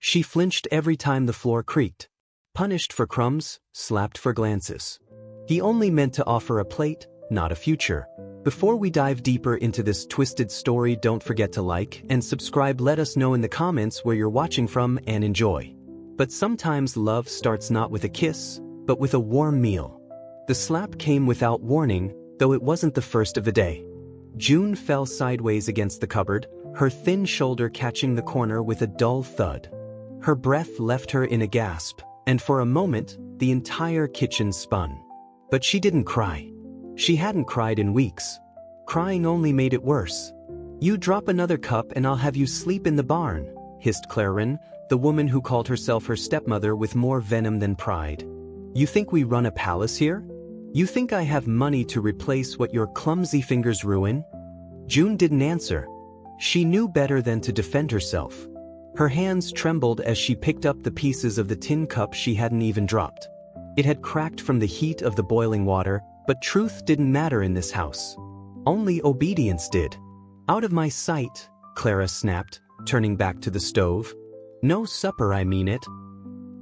She flinched every time the floor creaked. Punished for crumbs, slapped for glances. He only meant to offer a plate, not a future. Before we dive deeper into this twisted story, don't forget to like and subscribe. Let us know in the comments where you're watching from and enjoy. But sometimes love starts not with a kiss, but with a warm meal. The slap came without warning, though it wasn't the first of the day. June fell sideways against the cupboard, her thin shoulder catching the corner with a dull thud. Her breath left her in a gasp, and for a moment, the entire kitchen spun. But she didn't cry. She hadn't cried in weeks. Crying only made it worse. "You drop another cup and I'll have you sleep in the barn," hissed Clarin, the woman who called herself her stepmother with more venom than pride. "You think we run a palace here? You think I have money to replace what your clumsy fingers ruin?" June didn't answer. She knew better than to defend herself. Her hands trembled as she picked up the pieces of the tin cup she hadn't even dropped. It had cracked from the heat of the boiling water, but truth didn't matter in this house. Only obedience did. "Out of my sight," Clara snapped, turning back to the stove. "No supper, I mean it."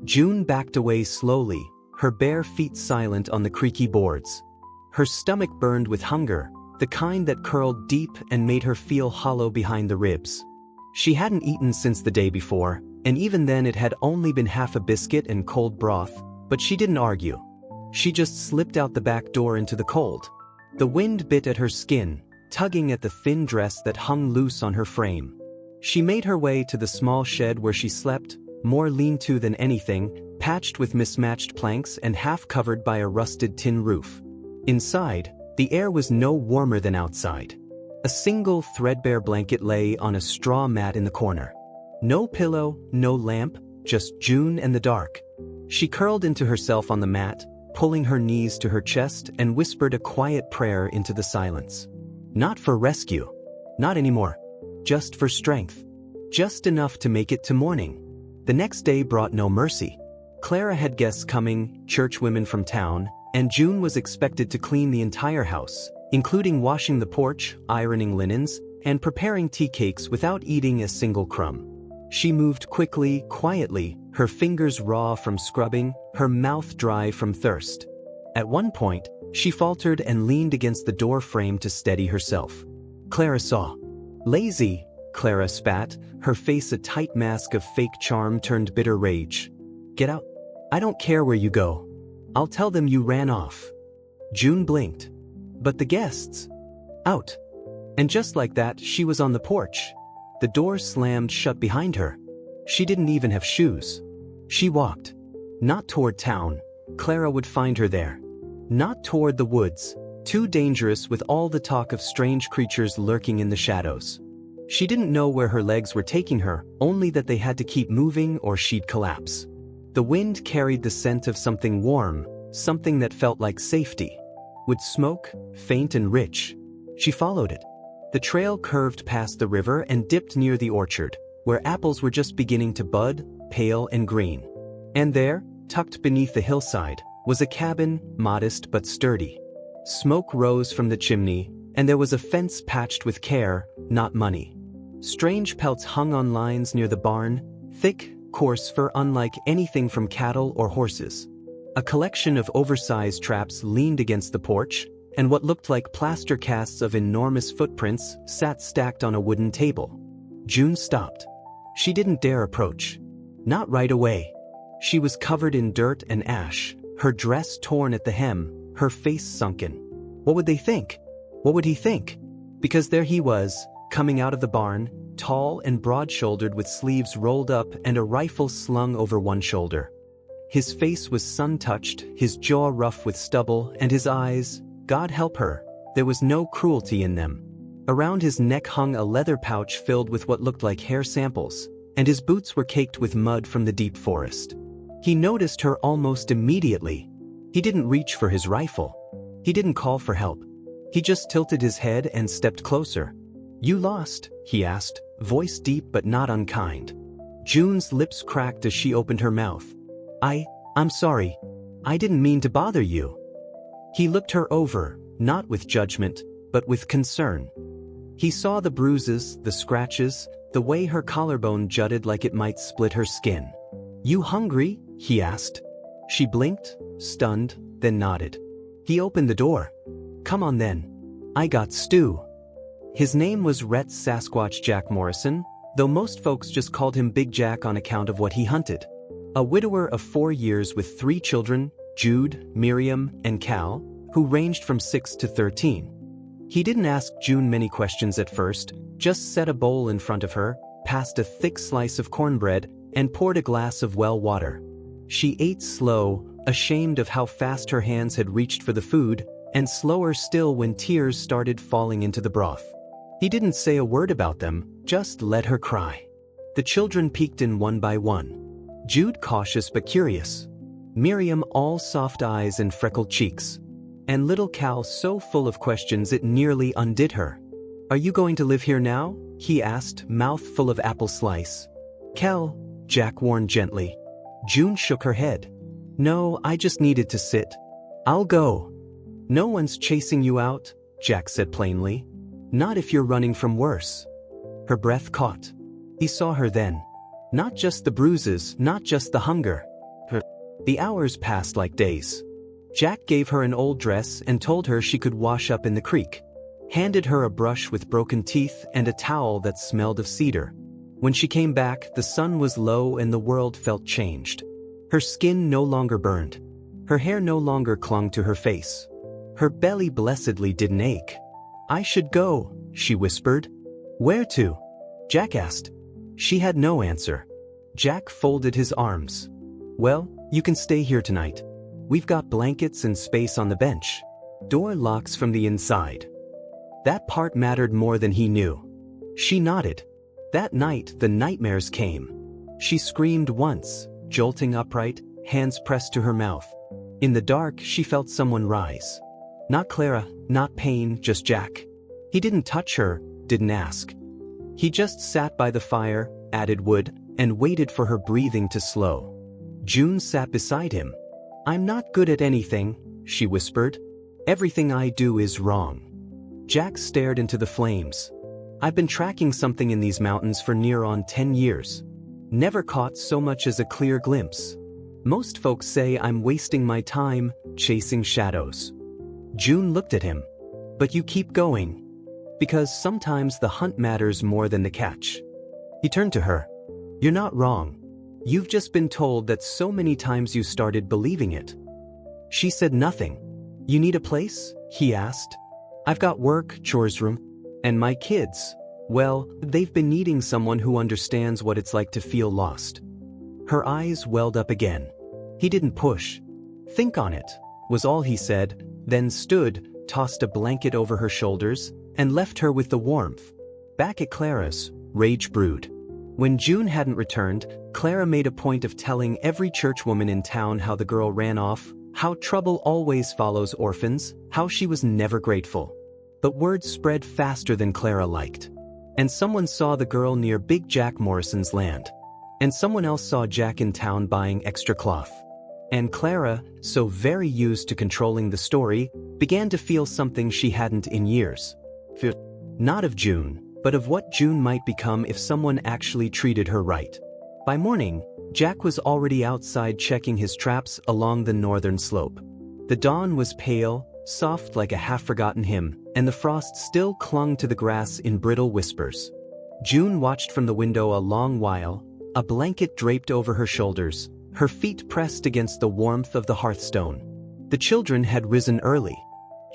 June backed away slowly, her bare feet silent on the creaky boards. Her stomach burned with hunger, the kind that curled deep and made her feel hollow behind the ribs. She hadn't eaten since the day before, and even then it had only been half a biscuit and cold broth, but she didn't argue. She just slipped out the back door into the cold. The wind bit at her skin, tugging at the thin dress that hung loose on her frame. She made her way to the small shed where she slept, more lean-to than anything, patched with mismatched planks and half-covered by a rusted tin roof. Inside, the air was no warmer than outside. A single threadbare blanket lay on a straw mat in the corner. No pillow, no lamp, just June and the dark. She curled into herself on the mat, pulling her knees to her chest and whispered a quiet prayer into the silence. Not for rescue. Not anymore. Just for strength. Just enough to make it to morning. The next day brought no mercy. Clara had guests coming, churchwomen from town, and June was expected to clean the entire house, including washing the porch, ironing linens, and preparing tea cakes without eating a single crumb. She moved quickly, quietly, her fingers raw from scrubbing, her mouth dry from thirst. At one point, she faltered and leaned against the door frame to steady herself. Clara saw. "Lazy," Clara spat, her face a tight mask of fake charm turned bitter rage. "Get out. I don't care where you go. I'll tell them you ran off." June blinked. "But the guests?" "Out." And just like that, she was on the porch. The door slammed shut behind her. She didn't even have shoes. She walked. Not toward town. Clara would find her there. Not toward the woods, too dangerous with all the talk of strange creatures lurking in the shadows. She didn't know where her legs were taking her, only that they had to keep moving or she'd collapse. The wind carried the scent of something warm, something that felt like safety. With smoke, faint and rich. She followed it. The trail curved past the river and dipped near the orchard, where apples were just beginning to bud, pale and green. And there, tucked beneath the hillside, was a cabin, modest but sturdy. Smoke rose from the chimney, and there was a fence patched with care, not money. Strange pelts hung on lines near the barn, thick, coarse fur unlike anything from cattle or horses. A collection of oversized traps leaned against the porch, and what looked like plaster casts of enormous footprints sat stacked on a wooden table. June stopped. She didn't dare approach. Not right away. She was covered in dirt and ash, her dress torn at the hem, her face sunken. What would they think? What would he think? Because there he was, coming out of the barn, tall and broad-shouldered with sleeves rolled up and a rifle slung over one shoulder. His face was sun-touched, his jaw rough with stubble, and his eyes, God help her, there was no cruelty in them. Around his neck hung a leather pouch filled with what looked like hair samples, and his boots were caked with mud from the deep forest. He noticed her almost immediately. He didn't reach for his rifle. He didn't call for help. He just tilted his head and stepped closer. "You lost?" he asked, voice deep but not unkind. June's lips cracked as she opened her mouth. I'm sorry. I didn't mean to bother you." He looked her over, not with judgment, but with concern. He saw the bruises, the scratches, The way her collarbone jutted like it might split her skin. "You hungry?" he asked. She blinked, stunned, then nodded. He opened the door. "Come on then. I got stew." His name was Rhett Sasquatch Jack Morrison, though most folks just called him Big Jack on account of what he hunted. A widower of 4 years with 3 children, Jude, Miriam, and Cal, who ranged from 6 to 13. He didn't ask June many questions at first, just set a bowl in front of her, passed a thick slice of cornbread, and poured a glass of well water. She ate slow, ashamed of how fast her hands had reached for the food, and slower still when tears started falling into the broth. He didn't say a word about them, just let her cry. The children peeked in one by one. Jude cautious but curious. Miriam all soft eyes and freckled cheeks. And little Cal so full of questions it nearly undid her. "Are you going to live here now?" he asked, mouth full of apple slice. "Cal," Jack warned gently. June shook her head. "No, I just needed to sit. I'll go." "No one's chasing you out," Jack said plainly. "Not if you're running from worse." Her breath caught. He saw her then. Not just the bruises, not just the hunger. The hours passed like days. Jack gave her an old dress and told her she could wash up in the creek. Handed her a brush with broken teeth and a towel that smelled of cedar. When she came back, the sun was low and the world felt changed. Her skin no longer burned. Her hair no longer clung to her face. Her belly blessedly didn't ache. "I should go," she whispered. "Where to?" Jack asked. She had no answer. Jack folded his arms. "Well, you can stay here tonight. We've got blankets and space on the bench. Door locks from the inside." That part mattered more than he knew. She nodded. That night, the nightmares came. She screamed once, jolting upright, hands pressed to her mouth. In the dark, she felt someone rise. Not Clara, not pain, just Jack. He didn't touch her, didn't ask. He just sat by the fire, added wood, and waited for her breathing to slow. June sat beside him. "I'm not good at anything," she whispered. "Everything I do is wrong." Jack stared into the flames. "I've been tracking something in these mountains for near on 10 years. Never caught so much as a clear glimpse. Most folks say I'm wasting my time, chasing shadows." June looked at him. "But you keep going. Because sometimes the hunt matters more than the catch." He turned to her. "You're not wrong. You've just been told that so many times you started believing it." She said nothing. "You need a place?" he asked. "I've got work, chores room, and my kids. Well, they've been needing someone who understands what it's like to feel lost." Her eyes welled up again. He didn't push. "Think on it," was all he said, then stood, tossed a blanket over her shoulders, and left her with the warmth. Back at Clara's, rage brewed. When June hadn't returned, Clara made a point of telling every churchwoman in town how the girl ran off, how trouble always follows orphans, how she was never grateful. But word spread faster than Clara liked. And someone saw the girl near Big Jack Morrison's land. And someone else saw Jack in town buying extra cloth. And Clara, so very used to controlling the story, began to feel something she hadn't in years. Fear. Not of June, but of what June might become if someone actually treated her right. By morning, Jack was already outside checking his traps along the northern slope. The dawn was pale, soft like a half-forgotten hymn, and the frost still clung to the grass in brittle whispers. June watched from the window a long while, a blanket draped over her shoulders, her feet pressed against the warmth of the hearthstone. The children had risen early.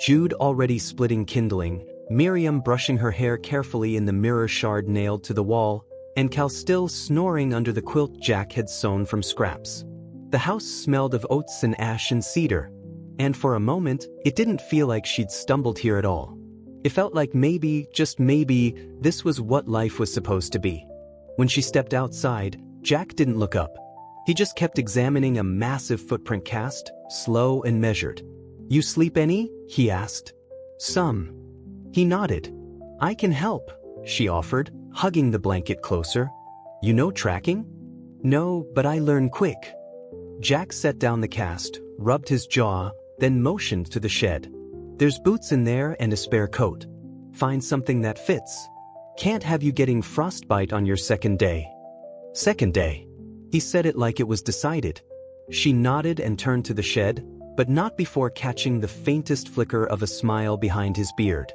Jude already splitting kindling, Miriam brushing her hair carefully in the mirror shard nailed to the wall, and Cal still snoring under the quilt Jack had sewn from scraps. The house smelled of oats and ash and cedar, and for a moment, it didn't feel like she'd stumbled here at all. It felt like maybe, just maybe, this was what life was supposed to be. When she stepped outside, Jack didn't look up. He just kept examining a massive footprint cast, slow and measured. "You sleep any?" he asked. "Some." He nodded. "I can help," she offered, hugging the blanket closer. "You know tracking?" "No, but I learn quick." Jack set down the cast, rubbed his jaw, then motioned to the shed. "There's boots in there and a spare coat. Find something that fits." Can't have you getting frostbite on your second day. Second day. He said it like it was decided. She nodded and turned to the shed, but not before catching the faintest flicker of a smile behind his beard.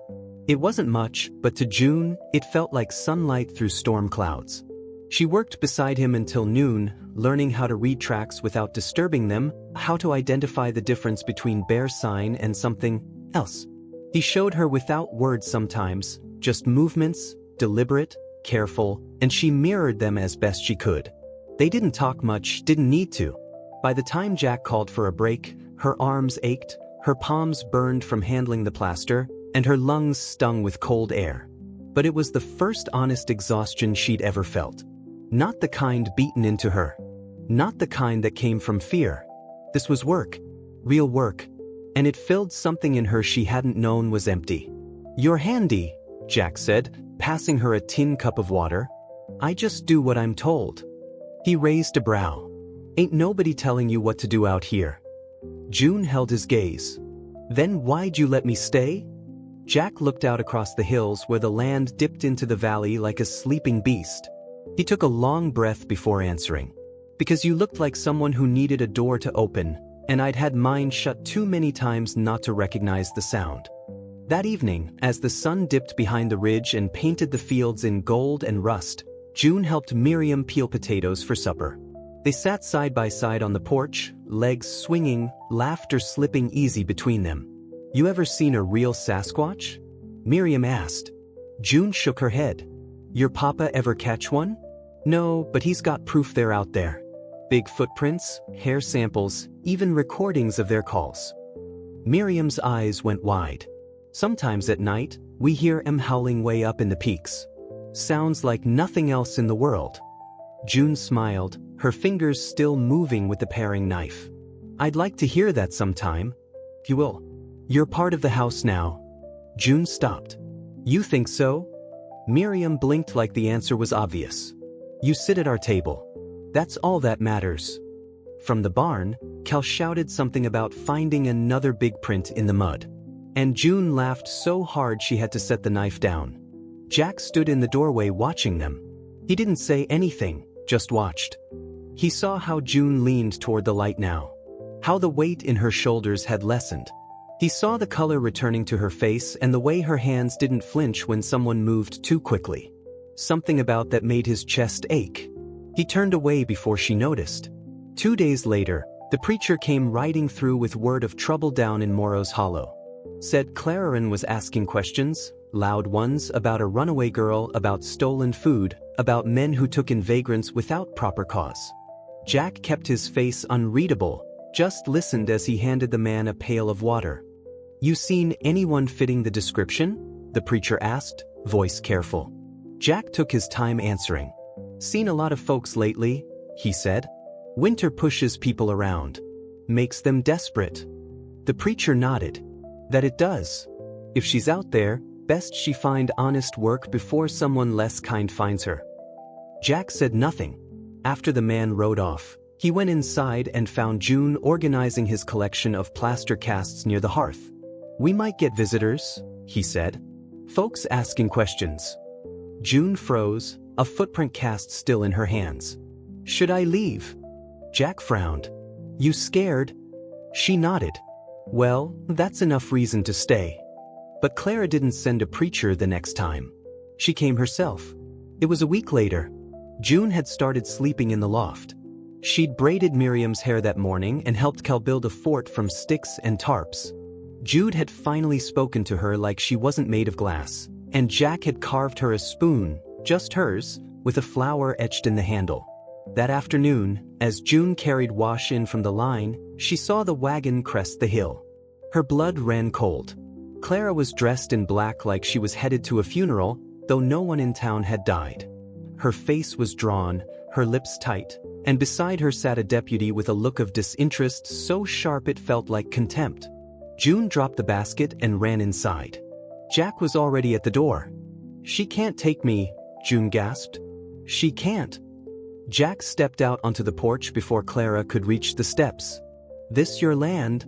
It wasn't much, but to June, it felt like sunlight through storm clouds. She worked beside him until noon, learning how to read tracks without disturbing them, how to identify the difference between bear sign and something else. He showed her without words sometimes, just movements, deliberate, careful, and she mirrored them as best she could. They didn't talk much, didn't need to. By the time Jack called for a break, her arms ached, her palms burned from handling the plaster, and her lungs stung with cold air. But it was the first honest exhaustion she'd ever felt. Not the kind beaten into her. Not the kind that came from fear. This was work. Real work. And it filled something in her she hadn't known was empty. "You're handy," Jack said, passing her a tin cup of water. "I just do what I'm told." He raised a brow. "Ain't nobody telling you what to do out here." June held his gaze. "Then why'd you let me stay?" Jack looked out across the hills where the land dipped into the valley like a sleeping beast. He took a long breath before answering. "Because you looked like someone who needed a door to open, and I'd had mine shut too many times not to recognize the sound." That evening, as the sun dipped behind the ridge and painted the fields in gold and rust, June helped Miriam peel potatoes for supper. They sat side by side on the porch, legs swinging, laughter slipping easy between them. "You ever seen a real Sasquatch?" Miriam asked. June shook her head. "Your papa ever catch one?" "No, but he's got proof they're out there. Big footprints, hair samples, even recordings of their calls." Miriam's eyes went wide. "Sometimes at night, we hear 'em howling way up in the peaks. Sounds like nothing else in the world." June smiled, her fingers still moving with the paring knife. "I'd like to hear that sometime. You will. You're part of the house now." June stopped. "You think so?" Miriam blinked like the answer was obvious. "You sit at our table. That's all that matters." From the barn, Cal shouted something about finding another big print in the mud. And June laughed so hard she had to set the knife down. Jack stood in the doorway watching them. He didn't say anything, just watched. He saw how June leaned toward the light now. How the weight in her shoulders had lessened. He saw the color returning to her face and the way her hands didn't flinch when someone moved too quickly. Something about that made his chest ache. He turned away before she noticed. 2 days later, the preacher came riding through with word of trouble down in Morrow's Hollow. Said Clarion was asking questions, loud ones, about a runaway girl, about stolen food, about men who took in vagrants without proper cause. Jack kept his face unreadable, just listened as he handed the man a pail of water. "You seen anyone fitting the description?" the preacher asked, voice careful. Jack took his time answering. "Seen a lot of folks lately," he said. "Winter pushes people around. Makes them desperate." The preacher nodded. "That it does. If she's out there, best she find honest work before someone less kind finds her." Jack said nothing. After the man rode off, he went inside and found June organizing his collection of plaster casts near the hearth. "We might get visitors," he said. "Folks asking questions." June froze, a footprint cast still in her hands. "Should I leave?" Jack frowned. "You scared?" She nodded. "Well, that's enough reason to stay." But Clara didn't send a preacher the next time. She came herself. It was a week later. June had started sleeping in the loft. She'd braided Miriam's hair that morning and helped Cal build a fort from sticks and tarps. Jude had finally spoken to her like she wasn't made of glass, and Jack had carved her a spoon, just hers, with a flower etched in the handle. That afternoon, as June carried Wash in from the line, she saw the wagon crest the hill. Her blood ran cold. Clara was dressed in black like she was headed to a funeral, though no one in town had died. Her face was drawn, her lips tight, and beside her sat a deputy with a look of disinterest so sharp it felt like contempt. June dropped the basket and ran inside. Jack was already at the door. "She can't take me," June gasped. "She can't." Jack stepped out onto the porch before Clara could reach the steps. "This your land?"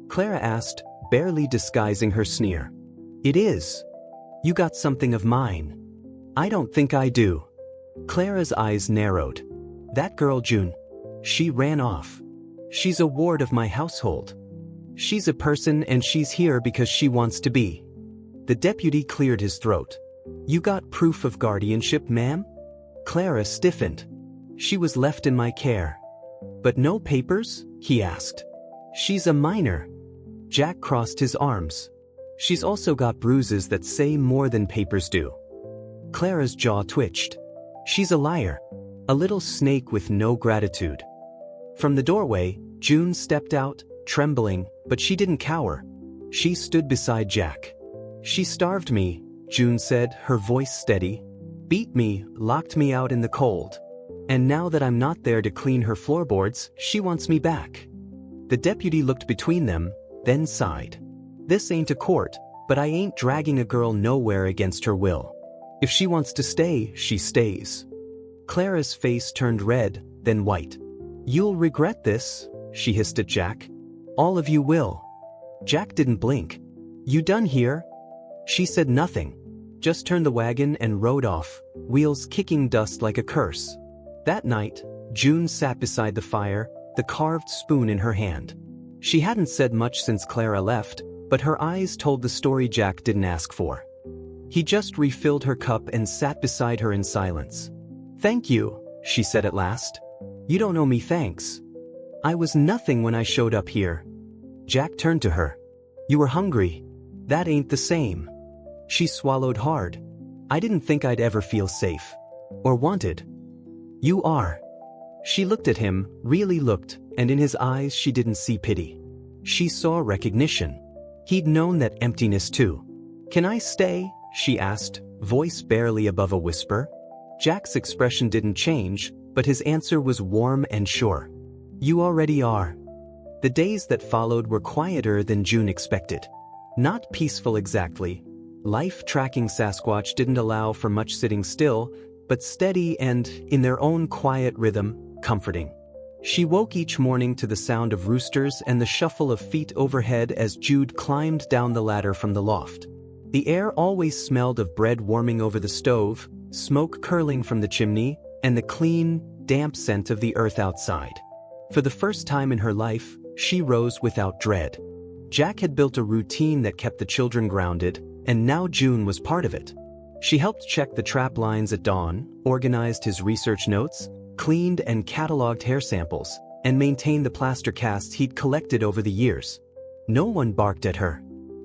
Clara asked, barely disguising her sneer. "It is. You got something of mine." I don't think I do. Clara's eyes narrowed. That girl June. She ran off. She's a ward of my household. She's a person and she's here because she wants to be. The deputy cleared his throat. You got proof of guardianship, ma'am? Clara stiffened. She was left in my care. But no papers? He asked. She's a minor. Jack crossed his arms. She's also got bruises that say more than papers do. Clara's jaw twitched. She's a liar. A little snake with no gratitude. From the doorway, June stepped out, trembling, but she didn't cower. She stood beside Jack. She starved me, June said, her voice steady. Beat me, locked me out in the cold. And now that I'm not there to clean her floorboards, she wants me back. The deputy looked between them, then sighed. This ain't a court, but I ain't dragging a girl nowhere against her will. If she wants to stay, she stays. Clara's face turned red, then white. You'll regret this, she hissed at Jack. All of you will. Jack didn't blink. You done here? She said nothing. Just turned the wagon and rode off, wheels kicking dust like a curse. That night, June sat beside the fire, the carved spoon in her hand. She hadn't said much since Clara left, but her eyes told the story Jack didn't ask for. He just refilled her cup and sat beside her in silence. Thank you, she said at last. You don't owe me thanks. I was nothing when I showed up here. Jack turned to her. You were hungry. That ain't the same. She swallowed hard. I didn't think I'd ever feel safe. Or wanted. You are. She looked at him, really looked, and in his eyes she didn't see pity. She saw recognition. He'd known that emptiness too. Can I stay? She asked, voice barely above a whisper. Jack's expression didn't change, but his answer was warm and sure. You already are. The days that followed were quieter than June expected. Not peaceful exactly. Life-tracking Sasquatch didn't allow for much sitting still, but steady and, in their own quiet rhythm, comforting. She woke each morning to the sound of roosters and the shuffle of feet overhead as Jude climbed down the ladder from the loft. The air always smelled of bread warming over the stove, smoke curling from the chimney, and the clean, damp scent of the earth outside. For the first time in her life, she rose without dread. Jack had built a routine that kept the children grounded, and now June was part of it. She helped check the trap lines at dawn, organized his research notes, cleaned and cataloged hair samples, and maintained the plaster casts he'd collected over the years. No one barked at her.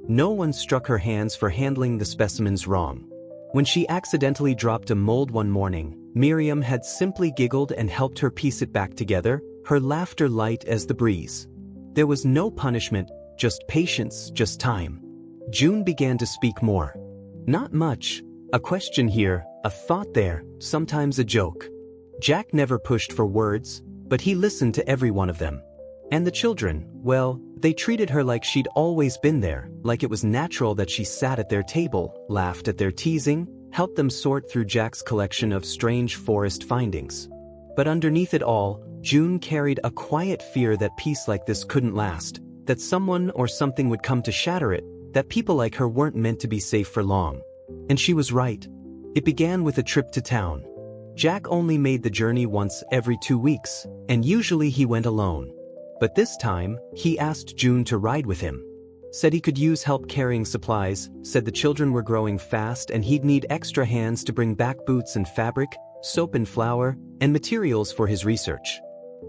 No one struck her hands for handling the specimens wrong. When she accidentally dropped a mold one morning, Miriam had simply giggled and helped her piece it back together, her laughter light as the breeze. There was no punishment, just patience, just time. June began to speak more. Not much. A question here, a thought there, sometimes a joke. Jack never pushed for words, but he listened to every one of them. And the children, well, they treated her like she'd always been there, like it was natural that she sat at their table, laughed at their teasing, helped them sort through Jack's collection of strange forest findings. But underneath it all, June carried a quiet fear that peace like this couldn't last, that someone or something would come to shatter it, that people like her weren't meant to be safe for long. And she was right. It began with a trip to town. Jack only made the journey once every 2 weeks, and usually he went alone. But this time, he asked June to ride with him. Said he could use help carrying supplies, said the children were growing fast and he'd need extra hands to bring back boots and fabric, soap and flour, and materials for his research.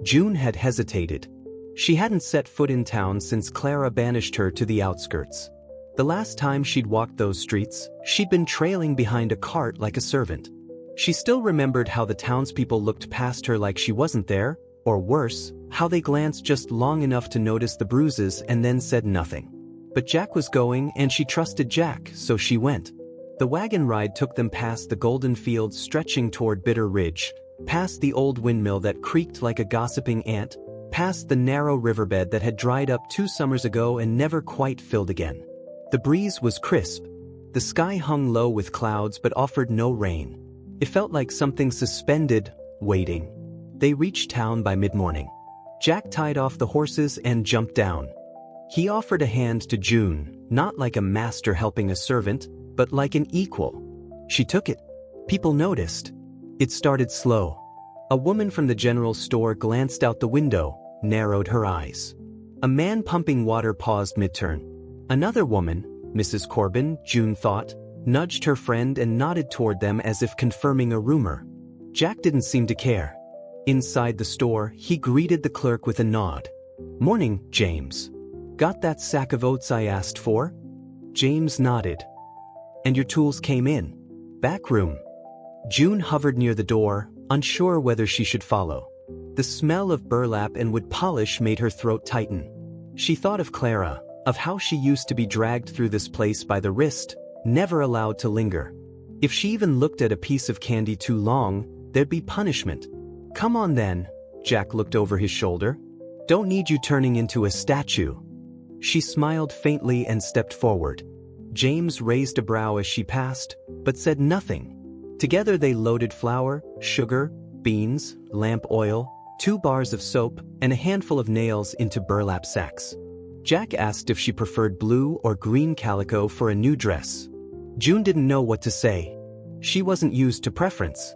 June had hesitated. She hadn't set foot in town since Clara banished her to the outskirts. The last time she'd walked those streets, she'd been trailing behind a cart like a servant. She still remembered how the townspeople looked past her like she wasn't there, or worse, how they glanced just long enough to notice the bruises and then said nothing. But Jack was going and she trusted Jack, so she went. The wagon ride took them past the golden fields stretching toward Bitter Ridge, past the old windmill that creaked like a gossiping ant, past the narrow riverbed that had dried up 2 summers ago and never quite filled again. The breeze was crisp. The sky hung low with clouds but offered no rain. It felt like something suspended, waiting. They reached town by mid-morning. Jack tied off the horses and jumped down. He offered a hand to June, not like a master helping a servant, but like an equal. She took it. People noticed. It started slow. A woman from the general store glanced out the window, narrowed her eyes. A man pumping water paused mid-turn. Another woman, Mrs. Corbin, June thought, nudged her friend and nodded toward them as if confirming a rumor. Jack didn't seem to care. Inside the store, he greeted the clerk with a nod. "Morning, James. Got that sack of oats I asked for?" James nodded. "And your tools came in?" "Back room." June hovered near the door, unsure whether she should follow. The smell of burlap and wood polish made her throat tighten. She thought of Clara, of how she used to be dragged through this place by the wrist, never allowed to linger. If she even looked at a piece of candy too long, there'd be punishment. "Come on then," Jack looked over his shoulder. "Don't need you turning into a statue." She smiled faintly and stepped forward. James raised a brow as she passed, but said nothing. Together they loaded flour, sugar, beans, lamp oil, 2 bars of soap, and a handful of nails into burlap sacks. Jack asked if she preferred blue or green calico for a new dress. June didn't know what to say. She wasn't used to preference.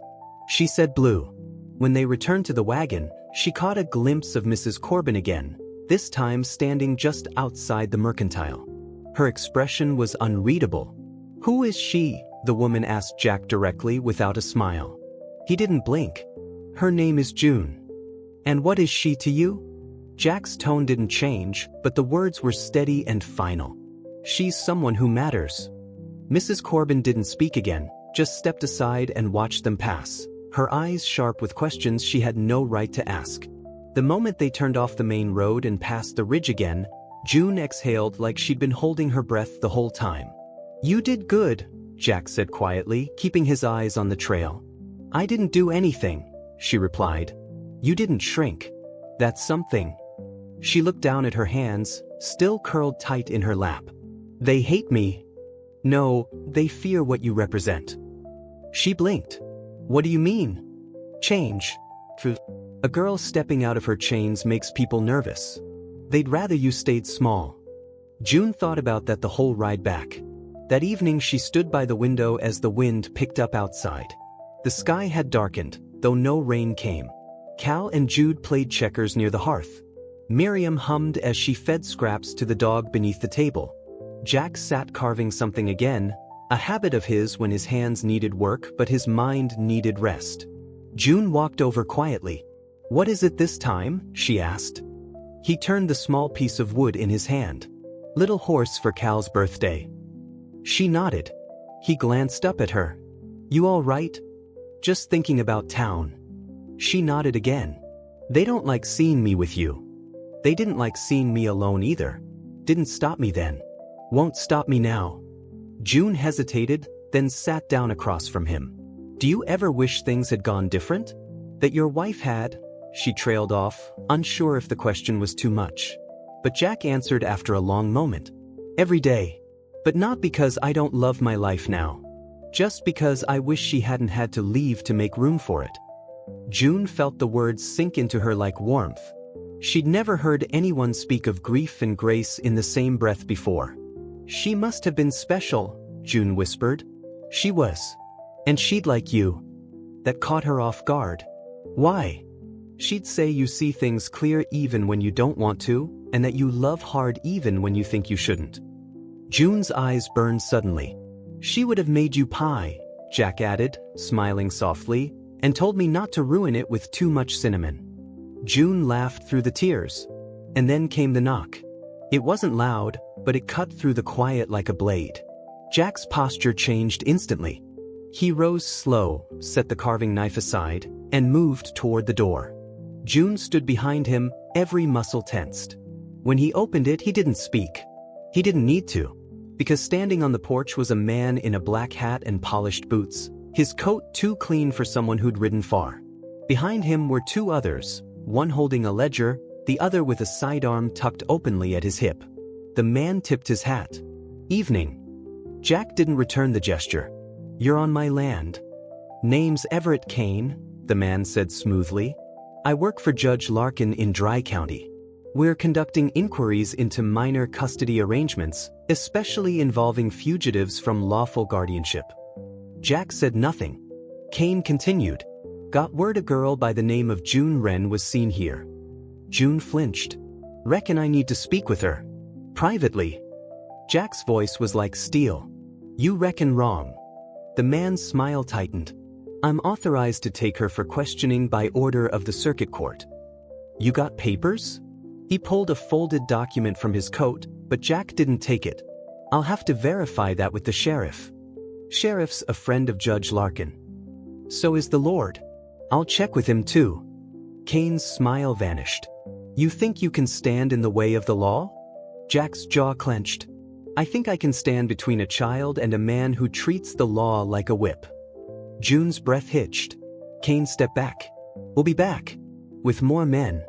She said blue. When they returned to the wagon, she caught a glimpse of Mrs. Corbin again, this time standing just outside the mercantile. Her expression was unreadable. "Who is she?" the woman asked Jack directly without a smile. He didn't blink. "Her name is June." "And what is she to you?" Jack's tone didn't change, but the words were steady and final. "She's someone who matters." Mrs. Corbin didn't speak again, just stepped aside and watched them pass, her eyes sharp with questions she had no right to ask. The moment they turned off the main road and passed the ridge again, June exhaled like she'd been holding her breath the whole time. "You did good," Jack said quietly, keeping his eyes on the trail. "I didn't do anything," she replied. "You didn't shrink. That's something." She looked down at her hands, still curled tight in her lap. "They hate me." "No, they fear what you represent." She blinked. "What do you mean?" "Change. A girl stepping out of her chains makes people nervous. They'd rather you stayed small." June thought about that the whole ride back. That evening she stood by the window as the wind picked up outside. The sky had darkened, though no rain came. Cal and Jude played checkers near the hearth. Miriam hummed as she fed scraps to the dog beneath the table. Jack sat carving something again, a habit of his when his hands needed work but his mind needed rest. June walked over quietly. "What is it this time?" she asked. He turned the small piece of wood in his hand. "Little horse for Cal's birthday." She nodded. He glanced up at her. "You all right?" "Just thinking about town." She nodded again. "They don't like seeing me with you." "They didn't like seeing me alone either." "Didn't stop me then." "Won't stop me now." June hesitated, then sat down across from him. "Do you ever wish things had gone different? That your wife had?" She trailed off, unsure if the question was too much. But Jack answered after a long moment. "Every day. But not because I don't love my life now. Just because I wish she hadn't had to leave to make room for it." June felt the words sink into her like warmth. She'd never heard anyone speak of grief and grace in the same breath before. "She must have been special," June whispered. "She was. And she'd like you." That caught her off guard. "Why?" "She'd say you see things clear even when you don't want to, and that you love hard even when you think you shouldn't." June's eyes burned suddenly. "She would have made you pie," Jack added, smiling softly, "and told me not to ruin it with too much cinnamon." June laughed through the tears. And then came the knock. It wasn't loud, but it cut through the quiet like a blade. Jack's posture changed instantly. He rose slow, set the carving knife aside, and moved toward the door. June stood behind him, every muscle tensed. When he opened it, he didn't speak. He didn't need to, because standing on the porch was a man in a black hat and polished boots, his coat too clean for someone who'd ridden far. Behind him were 2 others, one holding a ledger, the other with a sidearm tucked openly at his hip. The man tipped his hat. "Evening." Jack didn't return the gesture. "You're on my land." "Name's Everett Kane," the man said smoothly. "I work for Judge Larkin in Dry County. We're conducting inquiries into minor custody arrangements, especially involving fugitives from lawful guardianship." Jack said nothing. Kane continued. Got word a girl by the name of June Wren was seen here. June flinched. Reckon I need to speak with her. Privately. Jack's voice was like steel. You reckon wrong. The man's smile tightened. I'm authorized to take her for questioning by order of the circuit court. You got papers? He pulled a folded document from his coat, but Jack didn't take it. I'll have to verify that with the sheriff. Sheriff's a friend of Judge Larkin. So is the Lord. I'll check with him too. Kane's smile vanished. You think you can stand in the way of the law? Jack's jaw clenched. I think I can stand between a child and a man who treats the law like a whip. June's breath hitched. Kane stepped back. We'll be back. With more men.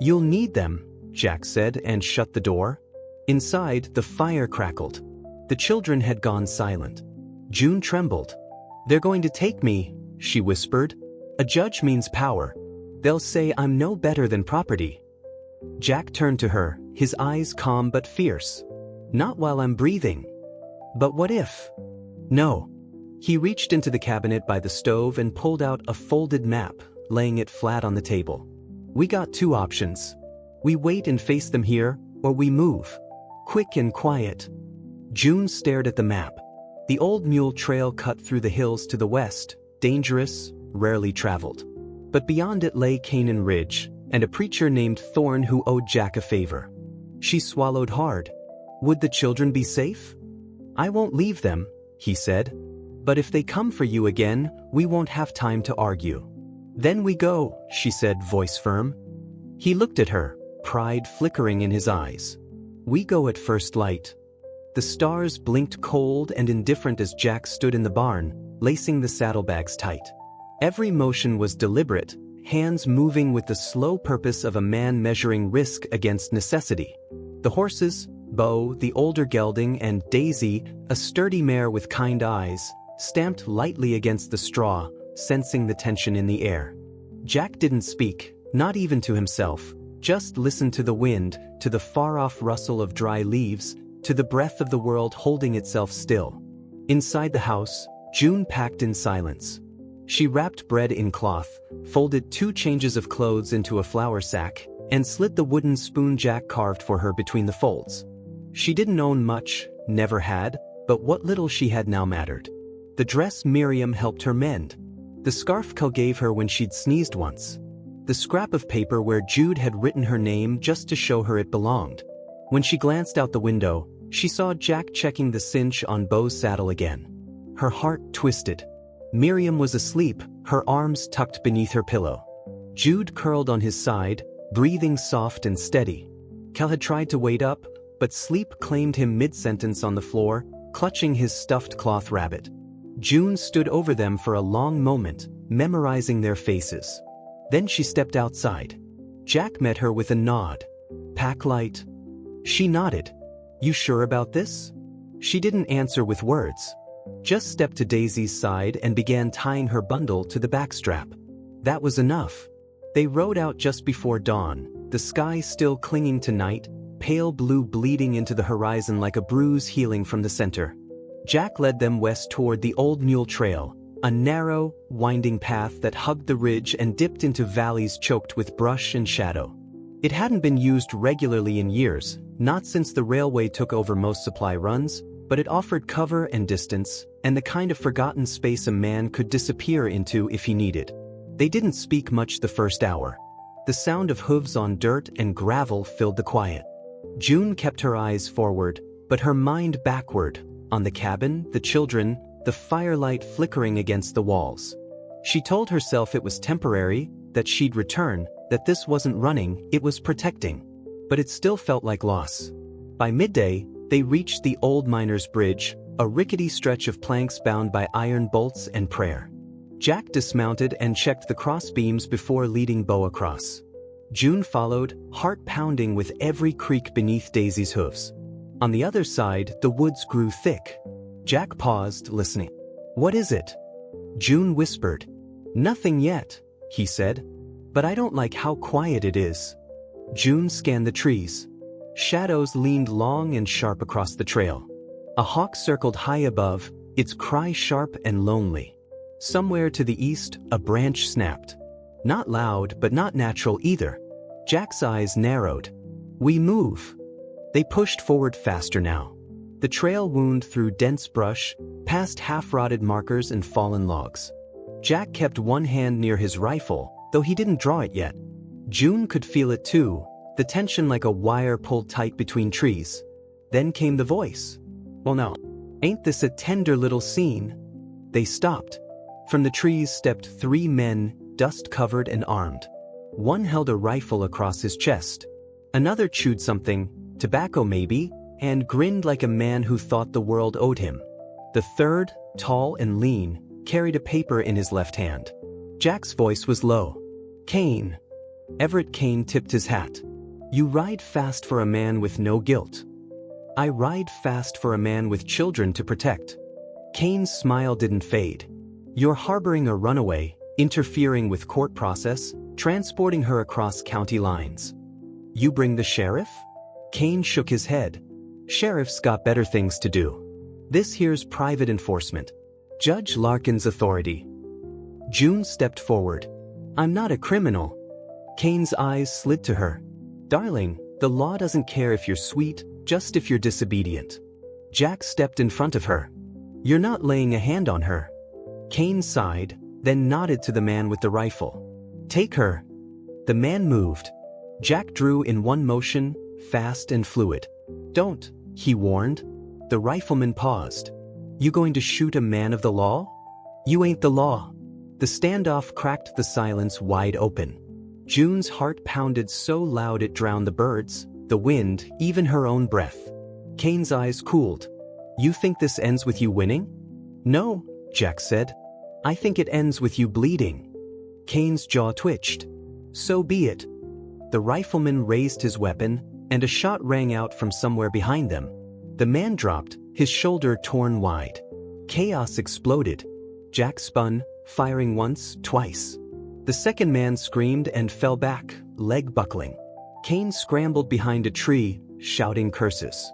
You'll need them, Jack said and shut the door. Inside, the fire crackled. The children had gone silent. June trembled. They're going to take me, she whispered. A judge means power. They'll say I'm no better than property. Jack turned to her, his eyes calm but fierce. Not while I'm breathing. But what if? No. He reached into the cabinet by the stove and pulled out a folded map, laying it flat on the table. We got two options. We wait and face them here, or we move. Quick and quiet. June stared at the map. The old mule trail cut through the hills to the west, dangerous, rarely traveled. But beyond it lay Canaan Ridge, and a preacher named Thorne who owed Jack a favor. She swallowed hard. Would the children be safe? I won't leave them, he said. But if they come for you again, we won't have time to argue. Then we go, she said, voice firm. He looked at her, pride flickering in his eyes. We go at first light. The stars blinked cold and indifferent as Jack stood in the barn, lacing the saddlebags tight. Every motion was deliberate, hands moving with the slow purpose of a man measuring risk against necessity. The horses, Bo, the older gelding, and Daisy, a sturdy mare with kind eyes, stamped lightly against the straw, sensing the tension in the air. Jack didn't speak, not even to himself, just listened to the wind, to the far-off rustle of dry leaves, to the breath of the world holding itself still. Inside the house, June packed in silence. She wrapped bread in cloth, folded 2 changes of clothes into a flour sack, and slid the wooden spoon Jack carved for her between the folds. She didn't own much, never had, but what little she had now mattered. The dress Miriam helped her mend. The scarf Cal gave her when she'd sneezed once. The scrap of paper where Jude had written her name just to show her it belonged. When she glanced out the window, she saw Jack checking the cinch on Bo's saddle again. Her heart twisted. Miriam was asleep, her arms tucked beneath her pillow. Jude curled on his side, breathing soft and steady. Cal had tried to wait up, but sleep claimed him mid-sentence on the floor, clutching his stuffed cloth rabbit. June stood over them for a long moment, memorizing their faces. Then she stepped outside. Jack met her with a nod. Pack light? She nodded. You sure about this? She didn't answer with words. Just stepped to Daisy's side and began tying her bundle to the backstrap. That was enough. They rode out just before dawn, the sky still clinging to night, pale blue bleeding into the horizon like a bruise healing from the center. Jack led them west toward the old mule trail, a narrow, winding path that hugged the ridge and dipped into valleys choked with brush and shadow. It hadn't been used regularly in years, not since the railway took over most supply runs, but it offered cover and distance, and the kind of forgotten space a man could disappear into if he needed. They didn't speak much the first hour. The sound of hooves on dirt and gravel filled the quiet. June kept her eyes forward, but her mind backward, on the cabin, the children, the firelight flickering against the walls. She told herself it was temporary, that she'd return, that this wasn't running, it was protecting. But it still felt like loss. By midday, they reached the old miner's bridge, a rickety stretch of planks bound by iron bolts and prayer. Jack dismounted and checked the crossbeams before leading Bo across. June followed, heart pounding with every creak beneath Daisy's hooves. On the other side, the woods grew thick. Jack paused, listening. What is it? June whispered. Nothing yet, he said. But I don't like how quiet it is. June scanned the trees. Shadows leaned long and sharp across the trail. A hawk circled high above, its cry sharp and lonely. Somewhere to the east, a branch snapped. Not loud, but not natural either. Jack's eyes narrowed. We move. They pushed forward faster now. The trail wound through dense brush, past half-rotted markers and fallen logs. Jack kept one hand near his rifle, though he didn't draw it yet. June could feel it too, the tension like a wire pulled tight between trees. Then came the voice. Well now, ain't this a tender little scene? They stopped. From the trees stepped 3 men, dust-covered and armed. One held a rifle across his chest. Another chewed something, tobacco maybe, and grinned like a man who thought the world owed him. The third, tall and lean, carried a paper in his left hand. Jack's voice was low. Kane. Everett Kane tipped his hat. You ride fast for a man with no guilt. I ride fast for a man with children to protect. Kane's smile didn't fade. You're harboring a runaway, interfering with court process, transporting her across county lines. You bring the sheriff? Kane shook his head. Sheriff's got better things to do. This here's private enforcement. Judge Larkin's authority. June stepped forward. I'm not a criminal. Kane's eyes slid to her. Darling, the law doesn't care if you're sweet, just if you're disobedient. Jack stepped in front of her. You're not laying a hand on her. Kane sighed, then nodded to the man with the rifle. Take her. The man moved. Jack drew in one motion, fast and fluid. Don't, he warned. The rifleman paused. You going to shoot a man of the law? You ain't the law. The standoff cracked the silence wide open. June's heart pounded so loud it drowned the birds, the wind, even her own breath. Kane's eyes cooled. You think this ends with you winning? No, Jack said. I think it ends with you bleeding. Kane's jaw twitched. So be it. The rifleman raised his weapon, and a shot rang out from somewhere behind them. The man dropped, his shoulder torn wide. Chaos exploded. Jack spun, firing once, twice. The second man screamed and fell back, leg buckling. Kane scrambled behind a tree, shouting curses.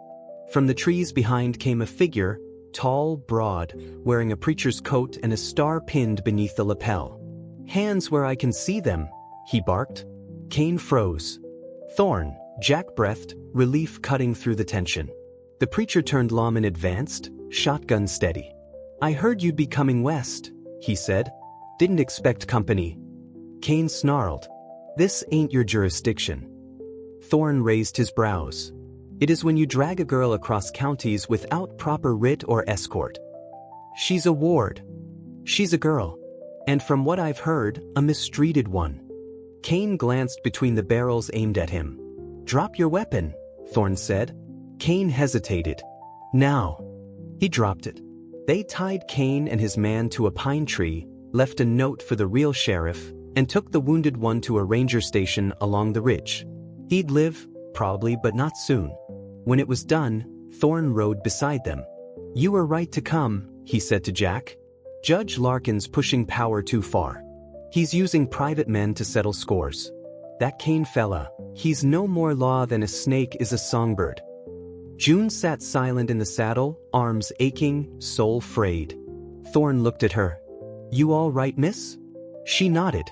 From the trees behind came a figure, tall, broad, wearing a preacher's coat and a star pinned beneath the lapel. Hands where I can see them, he barked. Kane froze. Thorn, Jack breathed, relief cutting through the tension. The preacher turned lawman advanced, shotgun steady. I heard you'd be coming west, he said. Didn't expect company. Kane snarled. This ain't your jurisdiction. Thorn raised his brows. It is when you drag a girl across counties without proper writ or escort. She's a ward. She's a girl. And from what I've heard, a mistreated one. Kane glanced between the barrels aimed at him. Drop your weapon, Thorn said. Kane hesitated. Now. He dropped it. They tied Kane and his man to a pine tree, left a note for the real sheriff, and took the wounded one to a ranger station along the ridge. He'd live, probably, but not soon. When it was done, Thorn rode beside them. You were right to come, he said to Jack. Judge Larkin's pushing power too far. He's using private men to settle scores. That Kane fella, he's no more law than a snake is a songbird. June sat silent in the saddle, arms aching, soul frayed. Thorn looked at her. You all right, miss? She nodded.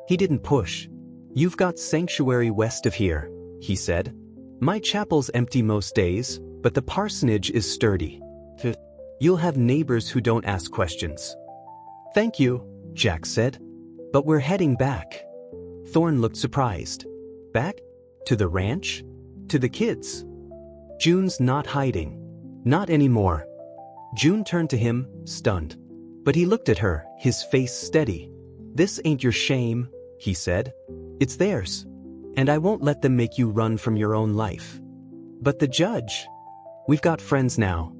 He didn't push. You've got sanctuary west of here, he said. My chapel's empty most days, but the parsonage is sturdy. You'll have neighbors who don't ask questions. Thank you, Jack said. But we're heading back. Thorn looked surprised. Back? To the ranch? To the kids? June's not hiding. Not anymore. June turned to him, stunned. But he looked at her, his face steady. This ain't your shame, he said. It's theirs. And I won't let them make you run from your own life. But the judge? We've got friends now.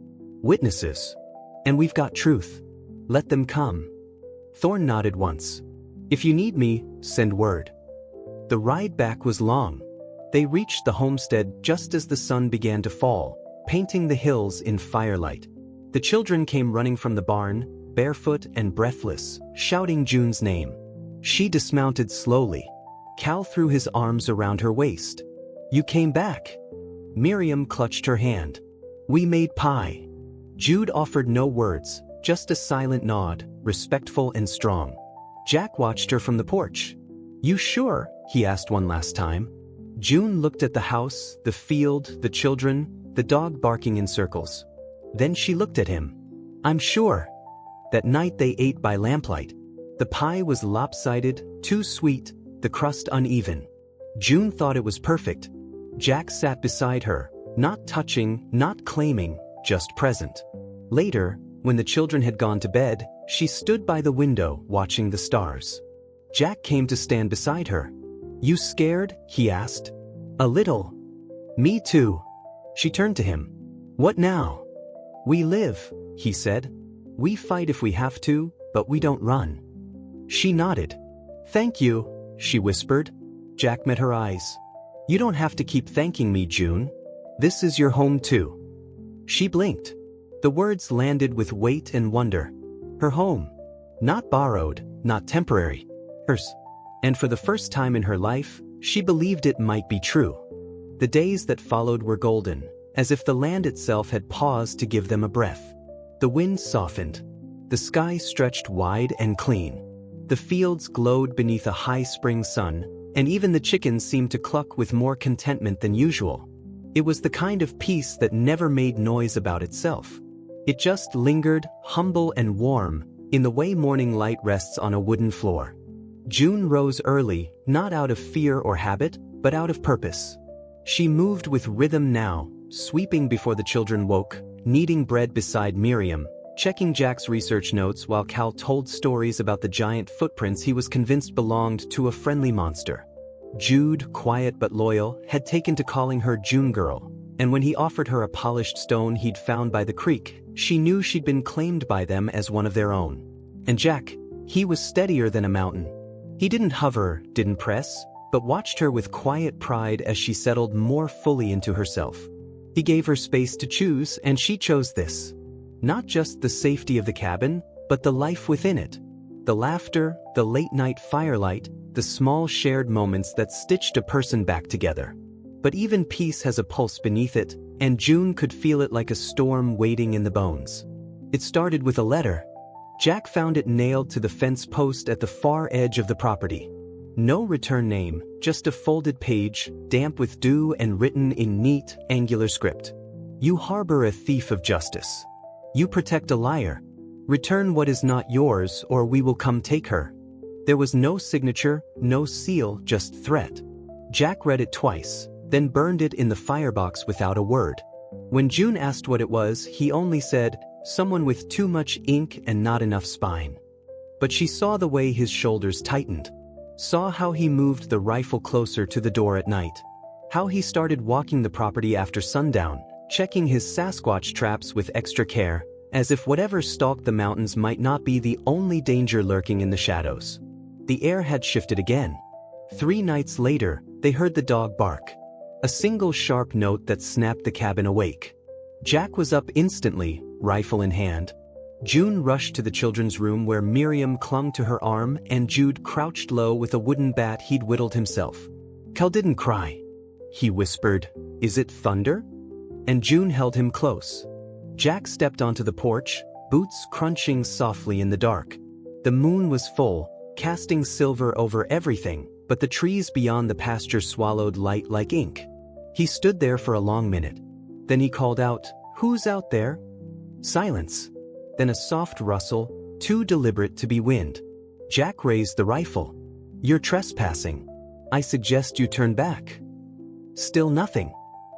Witnesses. And we've got truth. Let them come. Thorn nodded once. If you need me, send word. The ride back was long. They reached the homestead just as the sun began to fall, painting the hills in firelight. The children came running from the barn, barefoot and breathless, shouting June's name. She dismounted slowly. Cal threw his arms around her waist. You came back. Miriam clutched her hand. We made pie. Jude offered no words, just a silent nod, respectful and strong. Jack watched her from the porch. "You sure?" he asked one last time. June looked at the house, the field, the children, the dog barking in circles. Then she looked at him. "I'm sure." That night they ate by lamplight. The pie was lopsided, too sweet, the crust uneven. June thought it was perfect. Jack sat beside her, not touching, not claiming, just present. Later, when the children had gone to bed, she stood by the window watching the stars. Jack came to stand beside her. "You scared?" he asked. "A little." "Me too." She turned to him. "What now?" "We live," he said. "We fight if we have to, but we don't run." She nodded. "Thank you," she whispered. Jack met her eyes. "You don't have to keep thanking me, June. This is your home too." She blinked. The words landed with weight and wonder. Her home. Not borrowed, not temporary. Hers. And for the first time in her life, she believed it might be true. The days that followed were golden, as if the land itself had paused to give them a breath. The wind softened. The sky stretched wide and clean. The fields glowed beneath a high spring sun, and even the chickens seemed to cluck with more contentment than usual. It was the kind of peace that never made noise about itself. It just lingered, humble and warm, in the way morning light rests on a wooden floor. June rose early, not out of fear or habit, but out of purpose. She moved with rhythm now, sweeping before the children woke, kneading bread beside Miriam, checking Jack's research notes while Cal told stories about the giant footprints he was convinced belonged to a friendly monster. Jude, quiet but loyal, had taken to calling her June Girl, and when he offered her a polished stone he'd found by the creek, she knew she'd been claimed by them as one of their own. And Jack, he was steadier than a mountain. He didn't hover, didn't press, but watched her with quiet pride as she settled more fully into herself. He gave her space to choose, and she chose this. Not just the safety of the cabin, but the life within it. The laughter, the late-night firelight, the small shared moments that stitched a person back together. But even peace has a pulse beneath it, and June could feel it like a storm waiting in the bones. It started with a letter. Jack found it nailed to the fence post at the far edge of the property. No return name, just a folded page, damp with dew and written in neat, angular script. "You harbor a thief of justice. You protect a liar. Return what is not yours, or we will come take her." There was no signature, no seal, just threat. Jack read it twice, then burned it in the firebox without a word. When June asked what it was, he only said, "Someone with too much ink and not enough spine." But she saw the way his shoulders tightened. Saw how he moved the rifle closer to the door at night. How he started walking the property after sundown, checking his Sasquatch traps with extra care, as if whatever stalked the mountains might not be the only danger lurking in the shadows. The air had shifted again. 3 nights later, they heard the dog bark. A single sharp note that snapped the cabin awake. Jack was up instantly, rifle in hand. June rushed to the children's room where Miriam clung to her arm and Jude crouched low with a wooden bat he'd whittled himself. "Cal didn't cry," he whispered. "Is it thunder?" And June held him close. Jack stepped onto the porch, boots crunching softly in the dark. The moon was full, casting silver over everything, but the trees beyond the pasture swallowed light like ink. He stood there for a long minute. Then he called out, "Who's out there?" Silence. Then a soft rustle, too deliberate to be wind. Jack raised the rifle. "You're trespassing. I suggest you turn back." Still nothing.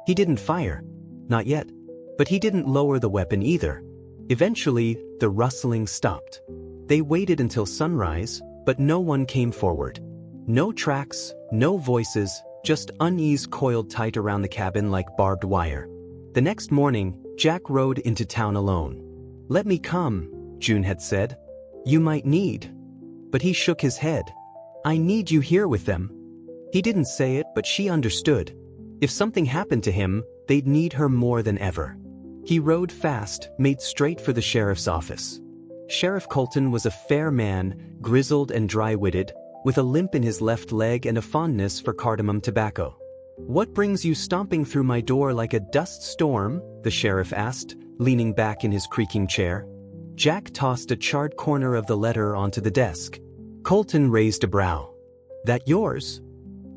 He didn't fire. Not yet. But he didn't lower the weapon either. Eventually, the rustling stopped. They waited until sunrise, but no one came forward. No tracks, no voices, just unease coiled tight around the cabin like barbed wire. The next morning, Jack rode into town alone. "Let me come," June had said. "You might need." But he shook his head. "I need you here with them." He didn't say it, but she understood. If something happened to him, they'd need her more than ever. He rode fast, made straight for the sheriff's office. Sheriff Colton was a fair man, grizzled and dry-witted, with a limp in his left leg and a fondness for cardamom tobacco. "What brings you stomping through my door like a dust storm?" the sheriff asked, leaning back in his creaking chair. Jack tossed a charred corner of the letter onto the desk. Colton raised a brow. That yours?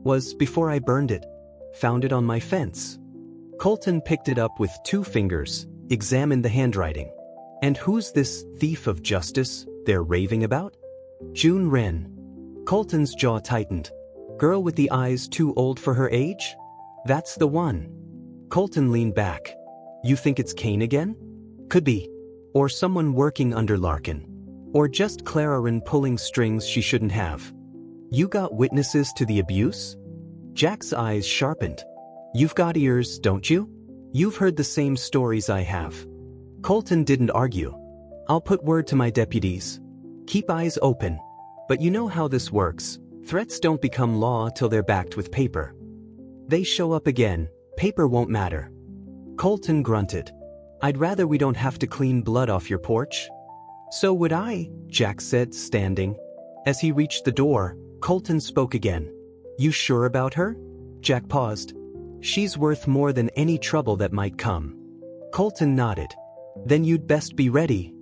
Was before I burned it. Found it on my fence. Colton picked it up with 2 fingers, examined the handwriting. And who's this thief of justice they're raving about? June Wren. Colton's jaw tightened. Girl with the eyes too old for her age? That's the one. Colton leaned back. You think it's Kane again? Could be. Or someone working under Larkin. Or just Clara Wren pulling strings she shouldn't have. You got witnesses to the abuse? Jack's eyes sharpened. You've got ears, don't you? You've heard the same stories I have. Colton didn't argue. I'll put word to my deputies. Keep eyes open. But you know how this works. Threats don't become law till they're backed with paper. They show up again, paper won't matter. Colton grunted. I'd rather we don't have to clean blood off your porch. So would I, Jack said, standing. As he reached the door, Colton spoke again. You sure about her? Jack paused. She's worth more than any trouble that might come. Colton nodded. Then you'd best be ready.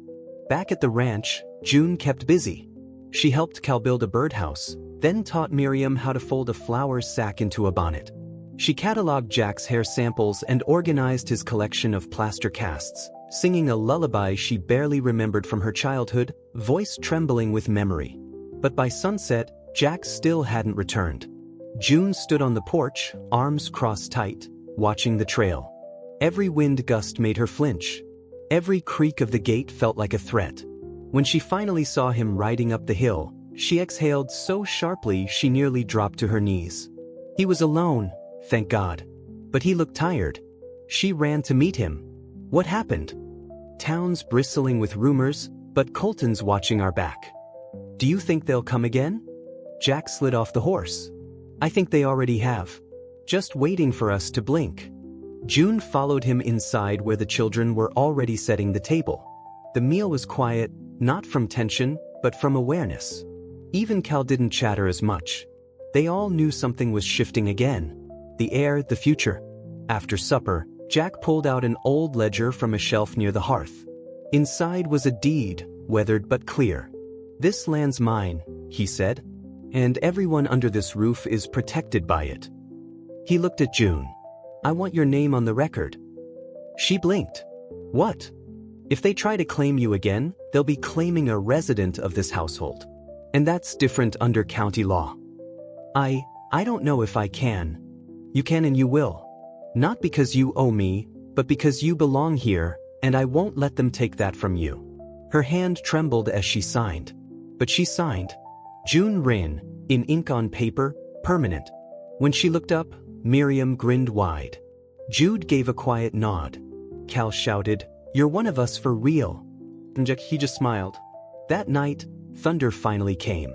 Back at the ranch, June kept busy. She helped Cal build a birdhouse, then taught Miriam how to fold a flour sack into a bonnet. She cataloged Jack's hair samples and organized his collection of plaster casts, singing a lullaby she barely remembered from her childhood, voice trembling with memory. But by sunset, Jack still hadn't returned. June stood on the porch, arms crossed tight, watching the trail. Every wind gust made her flinch. Every creak of the gate felt like a threat. When she finally saw him riding up the hill, she exhaled so sharply she nearly dropped to her knees. He was alone, thank God. But he looked tired. She ran to meet him. What happened? Town's bristling with rumors, but Colton's watching our back. Do you think they'll come again? Jack slid off the horse. I think they already have. Just waiting for us to blink. June followed him inside where the children were already setting the table. The meal was quiet, not from tension, but from awareness. Even Cal didn't chatter as much. They all knew something was shifting again. The air, the future. After supper, Jack pulled out an old ledger from a shelf near the hearth. Inside was a deed, weathered but clear. This land's mine, he said, and everyone under this roof is protected by it. He looked at June. I want your name on the record. She blinked. What? If they try to claim you again, they'll be claiming a resident of this household. And that's different under county law. I don't know if I can. You can and you will. Not because you owe me, but because you belong here, and I won't let them take that from you. Her hand trembled as she signed. But she signed. June Wren, in ink on paper, permanent. When she looked up, Miriam grinned wide. Jude gave a quiet nod. Cal shouted, You're one of us for real. And he just smiled. That night, thunder finally came.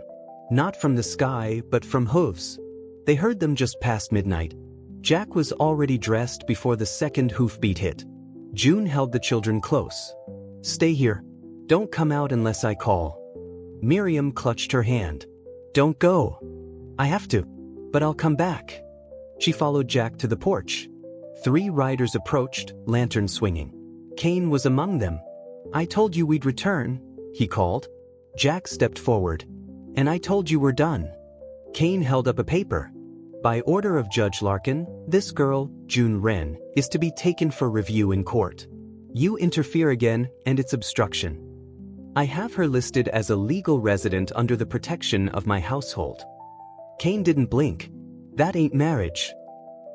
Not from the sky, but from hooves. They heard them just past midnight. Jack was already dressed before the second hoofbeat hit. June held the children close. Stay here. Don't come out unless I call. Miriam clutched her hand. Don't go. I have to. But I'll come back. She followed Jack to the porch. 3 riders approached, lantern swinging. Kane was among them. I told you we'd return, he called. Jack stepped forward. And I told you we're done. Kane held up a paper. By order of Judge Larkin, this girl, June Wren, is to be taken for review in court. You interfere again, and it's obstruction. I have her listed as a legal resident under the protection of my household. Kane didn't blink. That ain't marriage.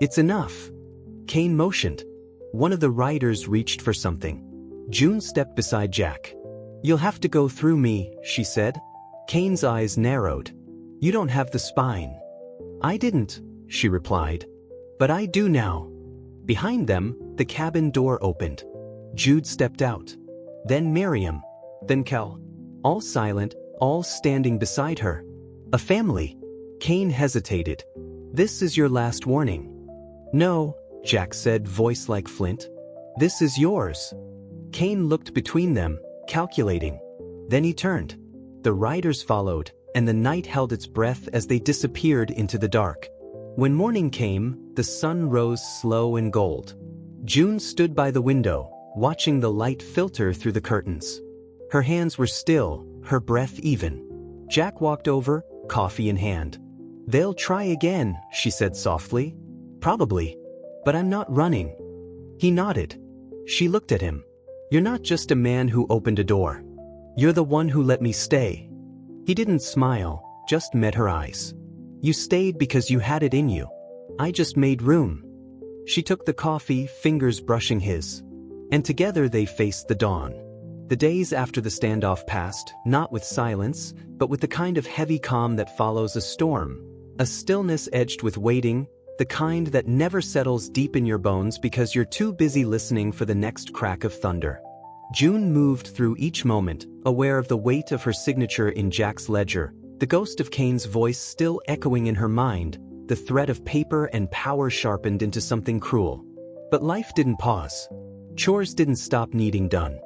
It's enough. Kane motioned. One of the riders reached for something. June stepped beside Jack. You'll have to go through me, she said. Kane's eyes narrowed. You don't have the spine. I didn't, she replied. But I do now. Behind them, the cabin door opened. Jude stepped out. Then Miriam. Then Cal. All silent, all standing beside her. A family. Kane hesitated. This is your last warning. No, Jack said, voice like flint. This is yours. Kane looked between them, calculating. Then he turned. The riders followed, and the night held its breath as they disappeared into the dark. When morning came, the sun rose slow and gold. June stood by the window, watching the light filter through the curtains. Her hands were still, her breath even. Jack walked over, coffee in hand. "They'll try again," she said softly. "Probably. But I'm not running." He nodded. She looked at him. "You're not just a man who opened a door. You're the one who let me stay." He didn't smile, just met her eyes. "You stayed because you had it in you. I just made room." She took the coffee, fingers brushing his. And together they faced the dawn. The days after the standoff passed, not with silence, but with the kind of heavy calm that follows a storm. A stillness edged with waiting, the kind that never settles deep in your bones because you're too busy listening for the next crack of thunder. June moved through each moment, aware of the weight of her signature in Jack's ledger, the ghost of Kane's voice still echoing in her mind, the thread of paper and power sharpened into something cruel. But life didn't pause. Chores didn't stop needing done.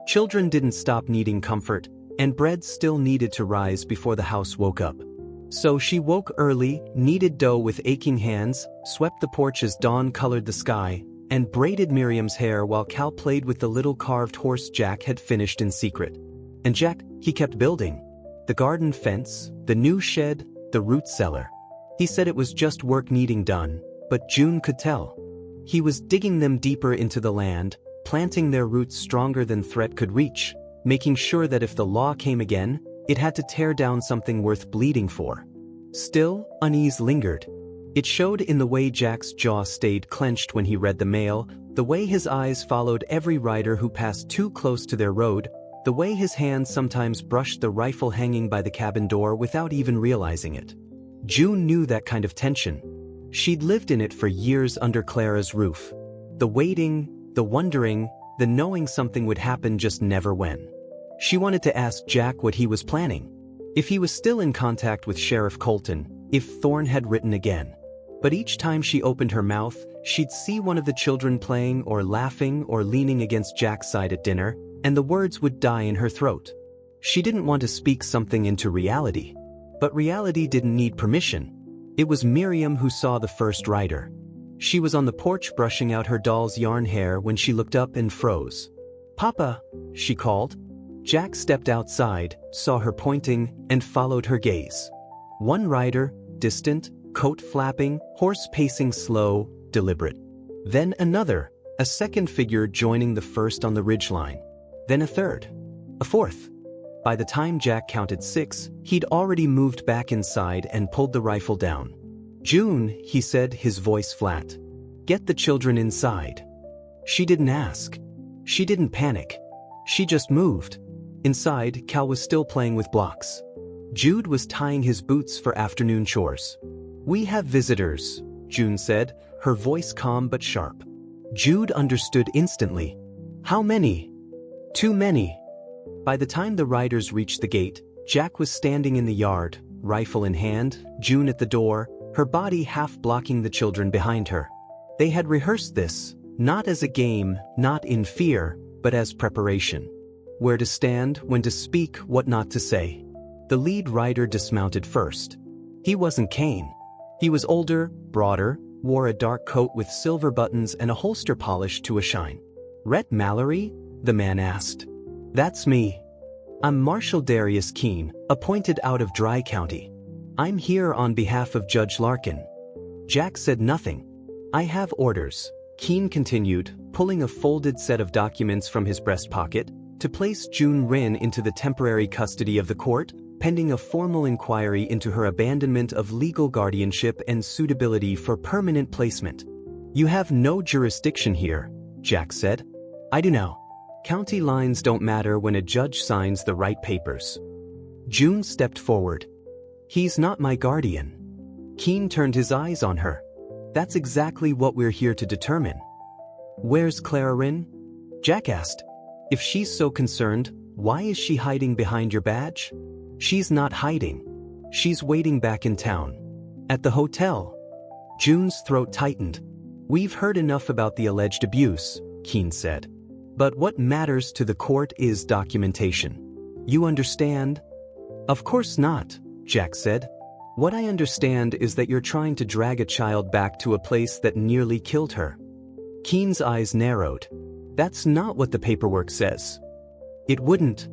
Children didn't stop needing comfort, and bread still needed to rise before the house woke up. So she woke early, kneaded dough with aching hands, swept the porch as dawn colored the sky, and braided Miriam's hair while Cal played with the little carved horse Jack had finished in secret. And Jack, he kept building. The garden fence, the new shed, the root cellar. He said it was just work needing done, but June could tell. He was digging them deeper into the land, planting their roots stronger than threat could reach, making sure that if the law came again, it had to tear down something worth bleeding for. Still, unease lingered. It showed in the way Jack's jaw stayed clenched when he read the mail, the way his eyes followed every rider who passed too close to their road, the way his hands sometimes brushed the rifle hanging by the cabin door without even realizing it. June knew that kind of tension. She'd lived in it for years under Clara's roof. The waiting, the wondering, the knowing something would happen just never when. She wanted to ask Jack what he was planning. If he was still in contact with Sheriff Colton, if Thorne had written again. But each time she opened her mouth, she'd see one of the children playing or laughing or leaning against Jack's side at dinner, and the words would die in her throat. She didn't want to speak something into reality. But reality didn't need permission. It was Miriam who saw the first rider. She was on the porch brushing out her doll's yarn hair when she looked up and froze. "Papa," she called. Jack stepped outside, saw her pointing, and followed her gaze. One rider, distant, coat flapping, horse pacing slow, deliberate. Then another, a second figure joining the first on the ridgeline. Then a third. A fourth. By the time Jack counted 6, he'd already moved back inside and pulled the rifle down. "June," he said, his voice flat. "Get the children inside." She didn't ask. She didn't panic. She just moved. Inside, Cal was still playing with blocks. Jude was tying his boots for afternoon chores. "We have visitors," June said, her voice calm but sharp. Jude understood instantly. "How many?" "Too many." By the time the riders reached the gate, Jack was standing in the yard, rifle in hand, June at the door, her body half blocking the children behind her. They had rehearsed this, not as a game, not in fear, but as preparation. Where to stand, when to speak, what not to say. The lead rider dismounted first. He wasn't Kane. He was older, broader, wore a dark coat with silver buttons and a holster polished to a shine. "Rhett Mallory?" the man asked. "That's me. I'm Marshal Darius Keene, appointed out of Dry County. I'm here on behalf of Judge Larkin." Jack said nothing. "I have orders," Keene continued, pulling a folded set of documents from his breast pocket, to place June Wren into the temporary custody of the court, pending a formal inquiry into her abandonment of legal guardianship and suitability for permanent placement. "You have no jurisdiction here," Jack said. "I do know. County lines don't matter when a judge signs the right papers." June stepped forward. "He's not my guardian." Keene turned his eyes on her. "That's exactly what we're here to determine." "Where's Clara Wren?" Jack asked. "If she's so concerned, why is she hiding behind your badge?" "She's not hiding. She's waiting back in town. At the hotel." June's throat tightened. "We've heard enough about the alleged abuse," Keene said. "But what matters to the court is documentation. You understand?" "Of course not," Jack said. "What I understand is that you're trying to drag a child back to a place that nearly killed her." Keene's eyes narrowed. "That's not what the paperwork says." "It wouldn't."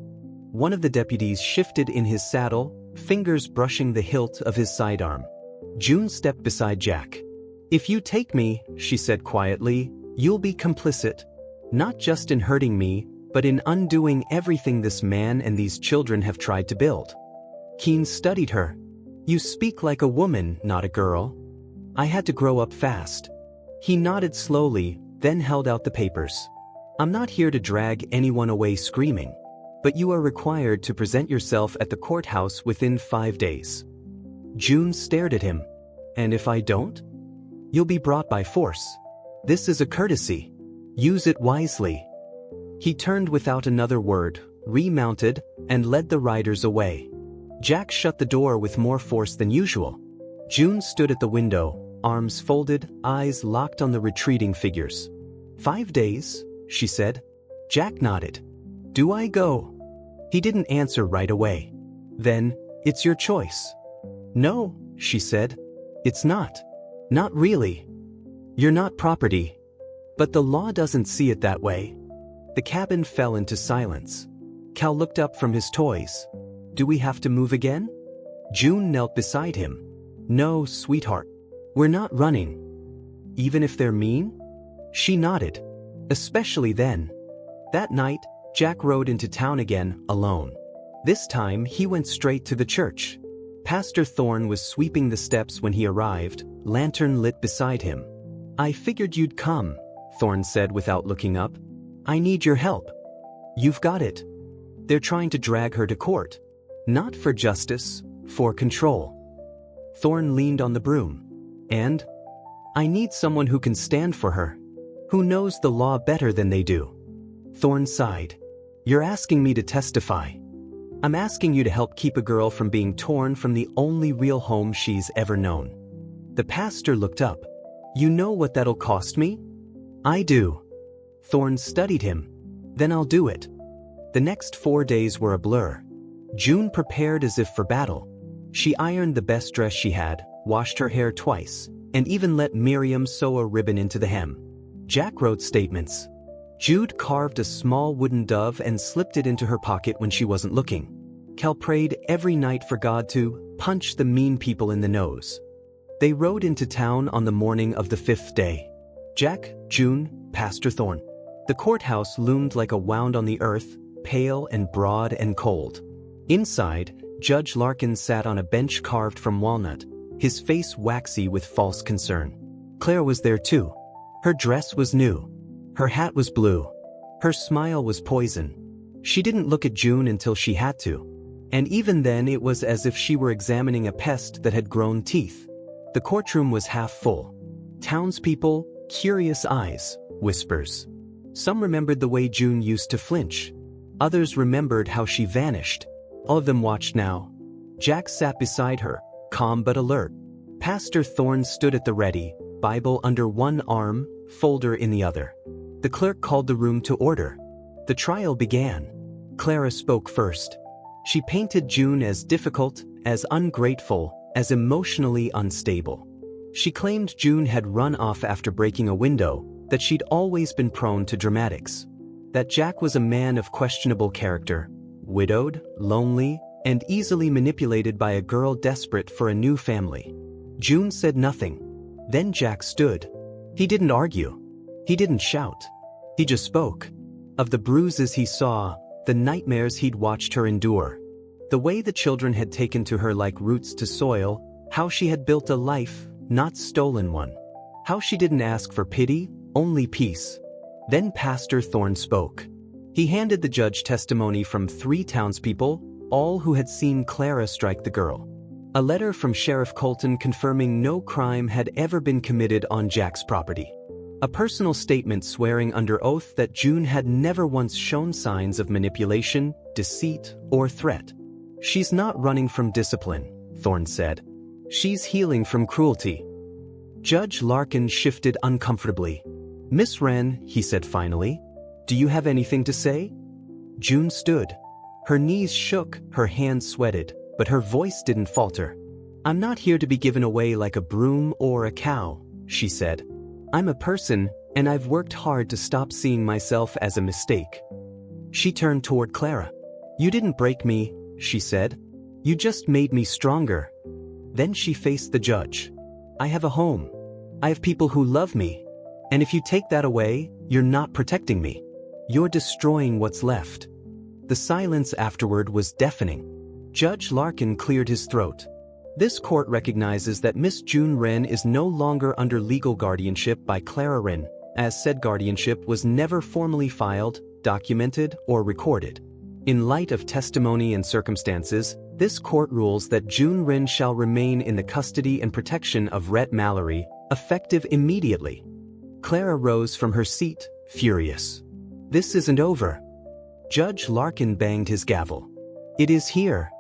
One of the deputies shifted in his saddle, fingers brushing the hilt of his sidearm. June stepped beside Jack. "If you take me," she said quietly, "you'll be complicit. Not just in hurting me, but in undoing everything this man and these children have tried to build." Keen studied her. "You speak like a woman, not a girl. I had to grow up fast." He nodded slowly, then held out the papers. "I'm not here to drag anyone away screaming. But you are required to present yourself at the courthouse within 5 days." June stared at him. "And if I don't?" "You'll be brought by force. This is a courtesy. Use it wisely." He turned without another word, remounted, and led the riders away. Jack shut the door with more force than usual. June stood at the window, arms folded, eyes locked on the retreating figures. 5 days, she said. Jack nodded. "Do I go?" He didn't answer right away. "Then, it's your choice." "No," she said. "It's not. Not really. You're not property. But the law doesn't see it that way." The cabin fell into silence. Cal looked up from his toys. "Do we have to move again?" June knelt beside him. "No, sweetheart. We're not running." "Even if they're mean?" She nodded. "Especially then." That night, Jack rode into town again, alone. This time, he went straight to the church. Pastor Thorne was sweeping the steps when he arrived, lantern lit beside him. "I figured you'd come," Thorne said without looking up. "I need your help." "You've got it." "They're trying to drag her to court. Not for justice, for control." Thorne leaned on the broom. "And? I need someone who can stand for her. Who knows the law better than they do." Thorne sighed. "You're asking me to testify. I'm asking you to help keep a girl from being torn from the only real home she's ever known." The pastor looked up. "You know what that'll cost me?" "I do." Thorne studied him. "Then I'll do it." The next 4 days were a blur. June prepared as if for battle. She ironed the best dress she had, washed her hair twice, and even let Miriam sew a ribbon into the hem. Jack wrote statements. Jude carved a small wooden dove and slipped it into her pocket when she wasn't looking. Cal prayed every night for God to punch the mean people in the nose. They rode into town on the morning of the 5th day. Jack, June, Pastor Thorne. The courthouse loomed like a wound on the earth, pale and broad and cold. Inside, Judge Larkin sat on a bench carved from walnut, his face waxy with false concern. Claire was there too. Her dress was new. Her hat was blue. Her smile was poison. She didn't look at June until she had to. And even then it was as if she were examining a pest that had grown teeth. The courtroom was half full. Townspeople, curious eyes, whispers. Some remembered the way June used to flinch. Others remembered how she vanished. All of them watched now. Jack sat beside her, calm but alert. Pastor Thorne stood at the ready, Bible under one arm, folder in the other. The clerk called the room to order. The trial began. Clara spoke first. She painted June as difficult, as ungrateful, as emotionally unstable. She claimed June had run off after breaking a window, that she'd always been prone to dramatics. That Jack was a man of questionable character, widowed, lonely, and easily manipulated by a girl desperate for a new family. June said nothing. Then Jack stood. He didn't argue. He didn't shout. He just spoke. Of the bruises he saw, the nightmares he'd watched her endure. The way the children had taken to her like roots to soil, how she had built a life, not stolen one. How she didn't ask for pity, only peace. Then Pastor Thorne spoke. He handed the judge testimony from 3 townspeople, all who had seen Clara strike the girl. A letter from Sheriff Colton confirming no crime had ever been committed on Jack's property. A personal statement swearing under oath that June had never once shown signs of manipulation, deceit, or threat. "She's not running from discipline," Thorne said. "She's healing from cruelty." Judge Larkin shifted uncomfortably. "Miss Wren," he said finally, "do you have anything to say?" June stood. Her knees shook, her hands sweated, but her voice didn't falter. "I'm not here to be given away like a broom or a cow," she said. "I'm a person, and I've worked hard to stop seeing myself as a mistake." She turned toward Clara. "You didn't break me," she said. "You just made me stronger." Then she faced the judge. "I have a home. I have people who love me. And if you take that away, you're not protecting me. You're destroying what's left." The silence afterward was deafening. Judge Larkin cleared his throat. "This court recognizes that Miss June Wren is no longer under legal guardianship by Clara Wren, as said guardianship was never formally filed, documented, or recorded. In light of testimony and circumstances, this court rules that June Wren shall remain in the custody and protection of Rhett Mallory, effective immediately." Clara rose from her seat, furious. "This isn't over." Judge Larkin banged his gavel. "It is here."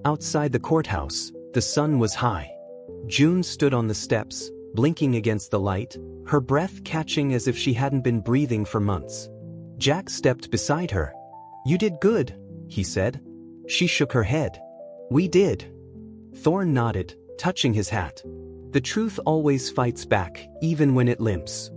Outside the courthouse, the sun was high. June stood on the steps, blinking against the light, her breath catching as if she hadn't been breathing for months. Jack stepped beside her. "You did good," he said. She shook her head. "We did." Thorne nodded, touching his hat. "The truth always fights back, even when it limps."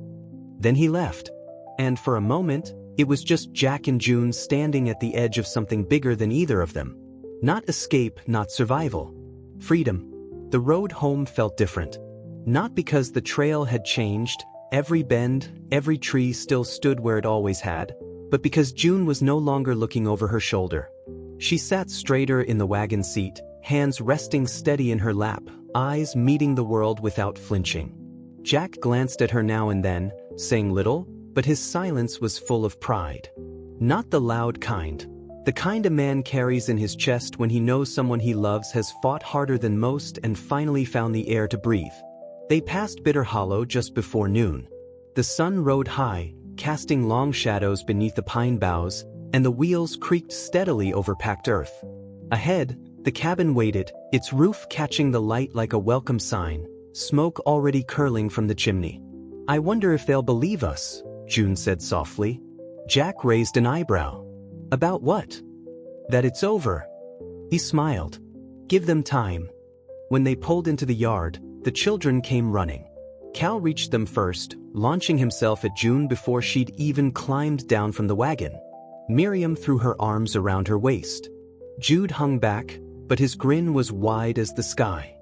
Then he left. And for a moment, it was just Jack and June standing at the edge of something bigger than either of them. Not escape, not survival. Freedom. The road home felt different. Not because the trail had changed, every bend, every tree still stood where it always had, but because June was no longer looking over her shoulder. She sat straighter in the wagon seat, hands resting steady in her lap, eyes meeting the world without flinching. Jack glanced at her now and then, saying little, but his silence was full of pride. Not the loud kind. The kind a man carries in his chest when he knows someone he loves has fought harder than most and finally found the air to breathe. They passed Bitter Hollow just before noon. The sun rode high, casting long shadows beneath the pine boughs, and the wheels creaked steadily over packed earth. Ahead, the cabin waited, its roof catching the light like a welcome sign, smoke already curling from the chimney. "I wonder if they'll believe us," June said softly. Jack raised an eyebrow. "About what?" "That it's over." He smiled. "Give them time." When they pulled into the yard, the children came running. Cal reached them first, launching himself at June before she'd even climbed down from the wagon. Miriam threw her arms around her waist. Jude hung back, but his grin was wide as the sky.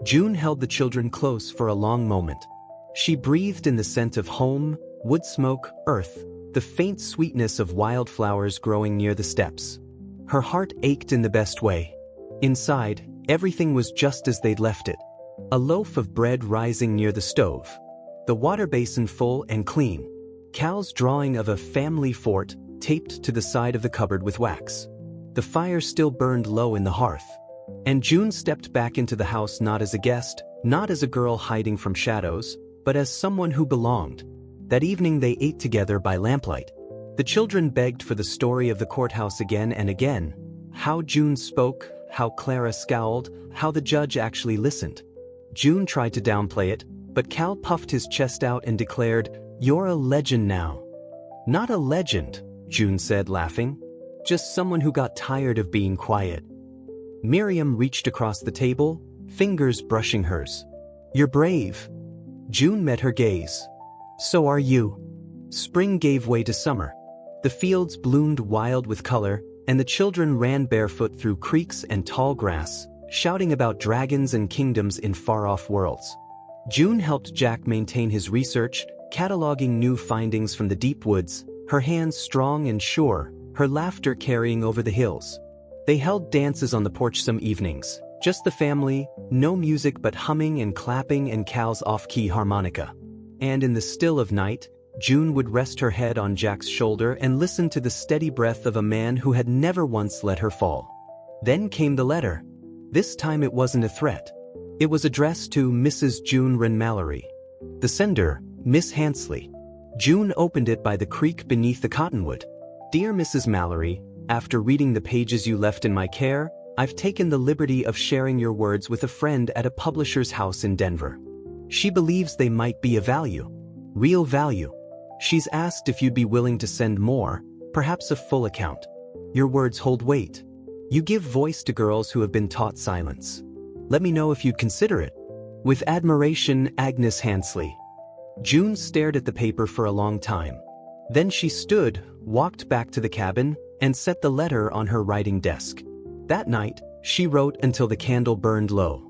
June held the children close for a long moment. She breathed in the scent of home, wood smoke, earth, the faint sweetness of wildflowers growing near the steps. Her heart ached in the best way. Inside, everything was just as they'd left it. A loaf of bread rising near the stove. The water basin full and clean. Cal's drawing of a family fort, taped to the side of the cupboard with wax. The fire still burned low in the hearth. And June stepped back into the house not as a guest, not as a girl hiding from shadows, but as someone who belonged. That evening they ate together by lamplight. The children begged for the story of the courthouse again and again. How June spoke, how Clara scowled, how the judge actually listened. June tried to downplay it, but Cal puffed his chest out and declared, "You're a legend now." "Not a legend," June said, laughing. "Just someone who got tired of being quiet." Miriam reached across the table, fingers brushing hers. "You're brave." June met her gaze. "So are you." Spring gave way to summer. The fields bloomed wild with color, and the children ran barefoot through creeks and tall grass, shouting about dragons and kingdoms in far-off worlds. June helped Jack maintain his research, cataloging new findings from the deep woods, her hands strong and sure, her laughter carrying over the hills. They held dances on the porch some evenings, just the family, no music but humming and clapping and Cal's off-key harmonica. And in the still of night, June would rest her head on Jack's shoulder and listen to the steady breath of a man who had never once let her fall. Then came the letter. This time it wasn't a threat. It was addressed to Mrs. June Wren Mallory. The sender, Miss Hansley. June opened it by the creek beneath the cottonwood. "Dear Mrs. Mallory, after reading the pages you left in my care, I've taken the liberty of sharing your words with a friend at a publisher's house in Denver. She believes they might be of value. Real value. She's asked if you'd be willing to send more, perhaps a full account. Your words hold weight. You give voice to girls who have been taught silence. Let me know if you'd consider it. With admiration, Agnes Hansley." June stared at the paper for a long time. Then she stood, walked back to the cabin, and set the letter on her writing desk. That night, she wrote until the candle burned low.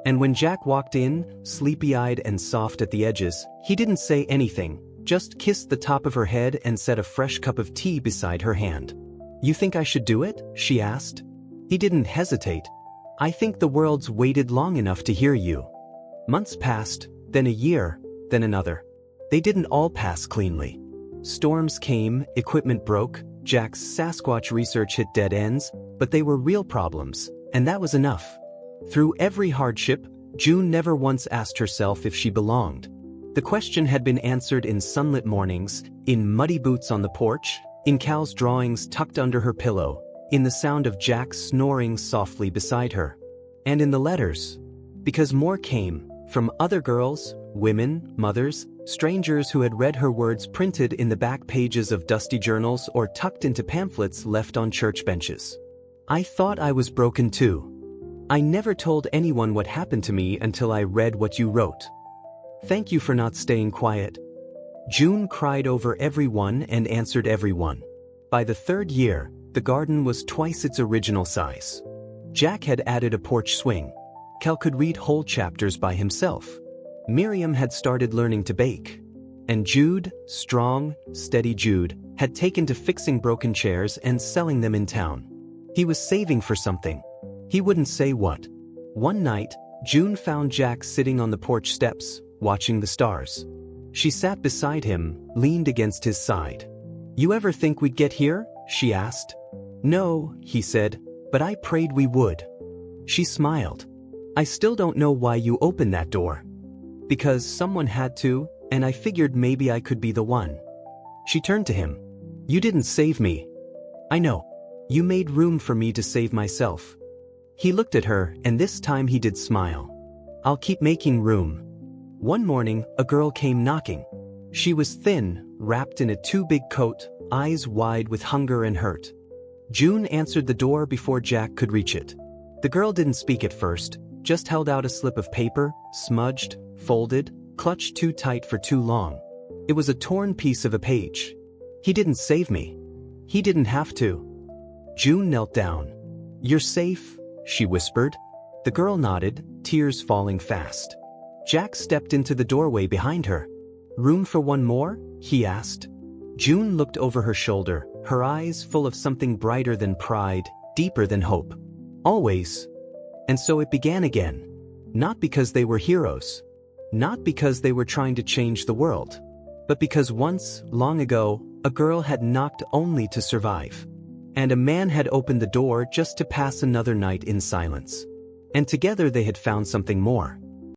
And when Jack walked in, sleepy-eyed and soft at the edges, he didn't say anything, just kissed the top of her head and set a fresh cup of tea beside her hand. "You think I should do it?" she asked. He didn't hesitate. "I think the world's waited long enough to hear you." Months passed, then a year, then another. They didn't all pass cleanly. Storms came, equipment broke, Jack's Sasquatch research hit dead ends, but they were real problems, and that was enough. Through every hardship, June never once asked herself if she belonged. The question had been answered in sunlit mornings, in muddy boots on the porch, in Cal's drawings tucked under her pillow, in the sound of Jack snoring softly beside her. And in the letters. Because more came, from other girls, women, mothers, strangers who had read her words printed in the back pages of dusty journals or tucked into pamphlets left on church benches. "I thought I was broken too. I never told anyone what happened to me until I read what you wrote. Thank you for not staying quiet." June cried over everyone and answered everyone. By the third year, the garden was twice its original size. Jack had added a porch swing. Cal could read whole chapters by himself. Miriam had started learning to bake. And Jude, strong, steady Jude, had taken to fixing broken chairs and selling them in town. He was saving for something. He wouldn't say what. One night, June found Jack sitting on the porch steps, watching the stars. She sat beside him, leaned against his side. "You ever think we'd get here?" she asked. "No," he said, "but I prayed we would." She smiled. "I still don't know why you opened that door." "Because someone had to, and I figured maybe I could be the one." She turned to him. "You didn't save me." "I know. You made room for me to save myself." He looked at her, and this time he did smile. "I'll keep making room." One morning, a girl came knocking. She was thin, wrapped in a too-big coat, eyes wide with hunger and hurt. June answered the door before Jack could reach it. The girl didn't speak at first, just held out a slip of paper, smudged, folded, clutched too tight for too long. It was a torn piece of a page. "He didn't save me. He didn't have to." June knelt down. "You're safe," she whispered. The girl nodded, tears falling fast. Jack stepped into the doorway behind her. "Room for one more?" he asked. June looked over her shoulder, her eyes full of something brighter than pride, deeper than hope. "Always." And so it began again. Not because they were heroes. Not because they were trying to change the world. But because once, long ago, a girl had knocked only to survive. And a man had opened the door just to pass another night in silence. And together they had found something more.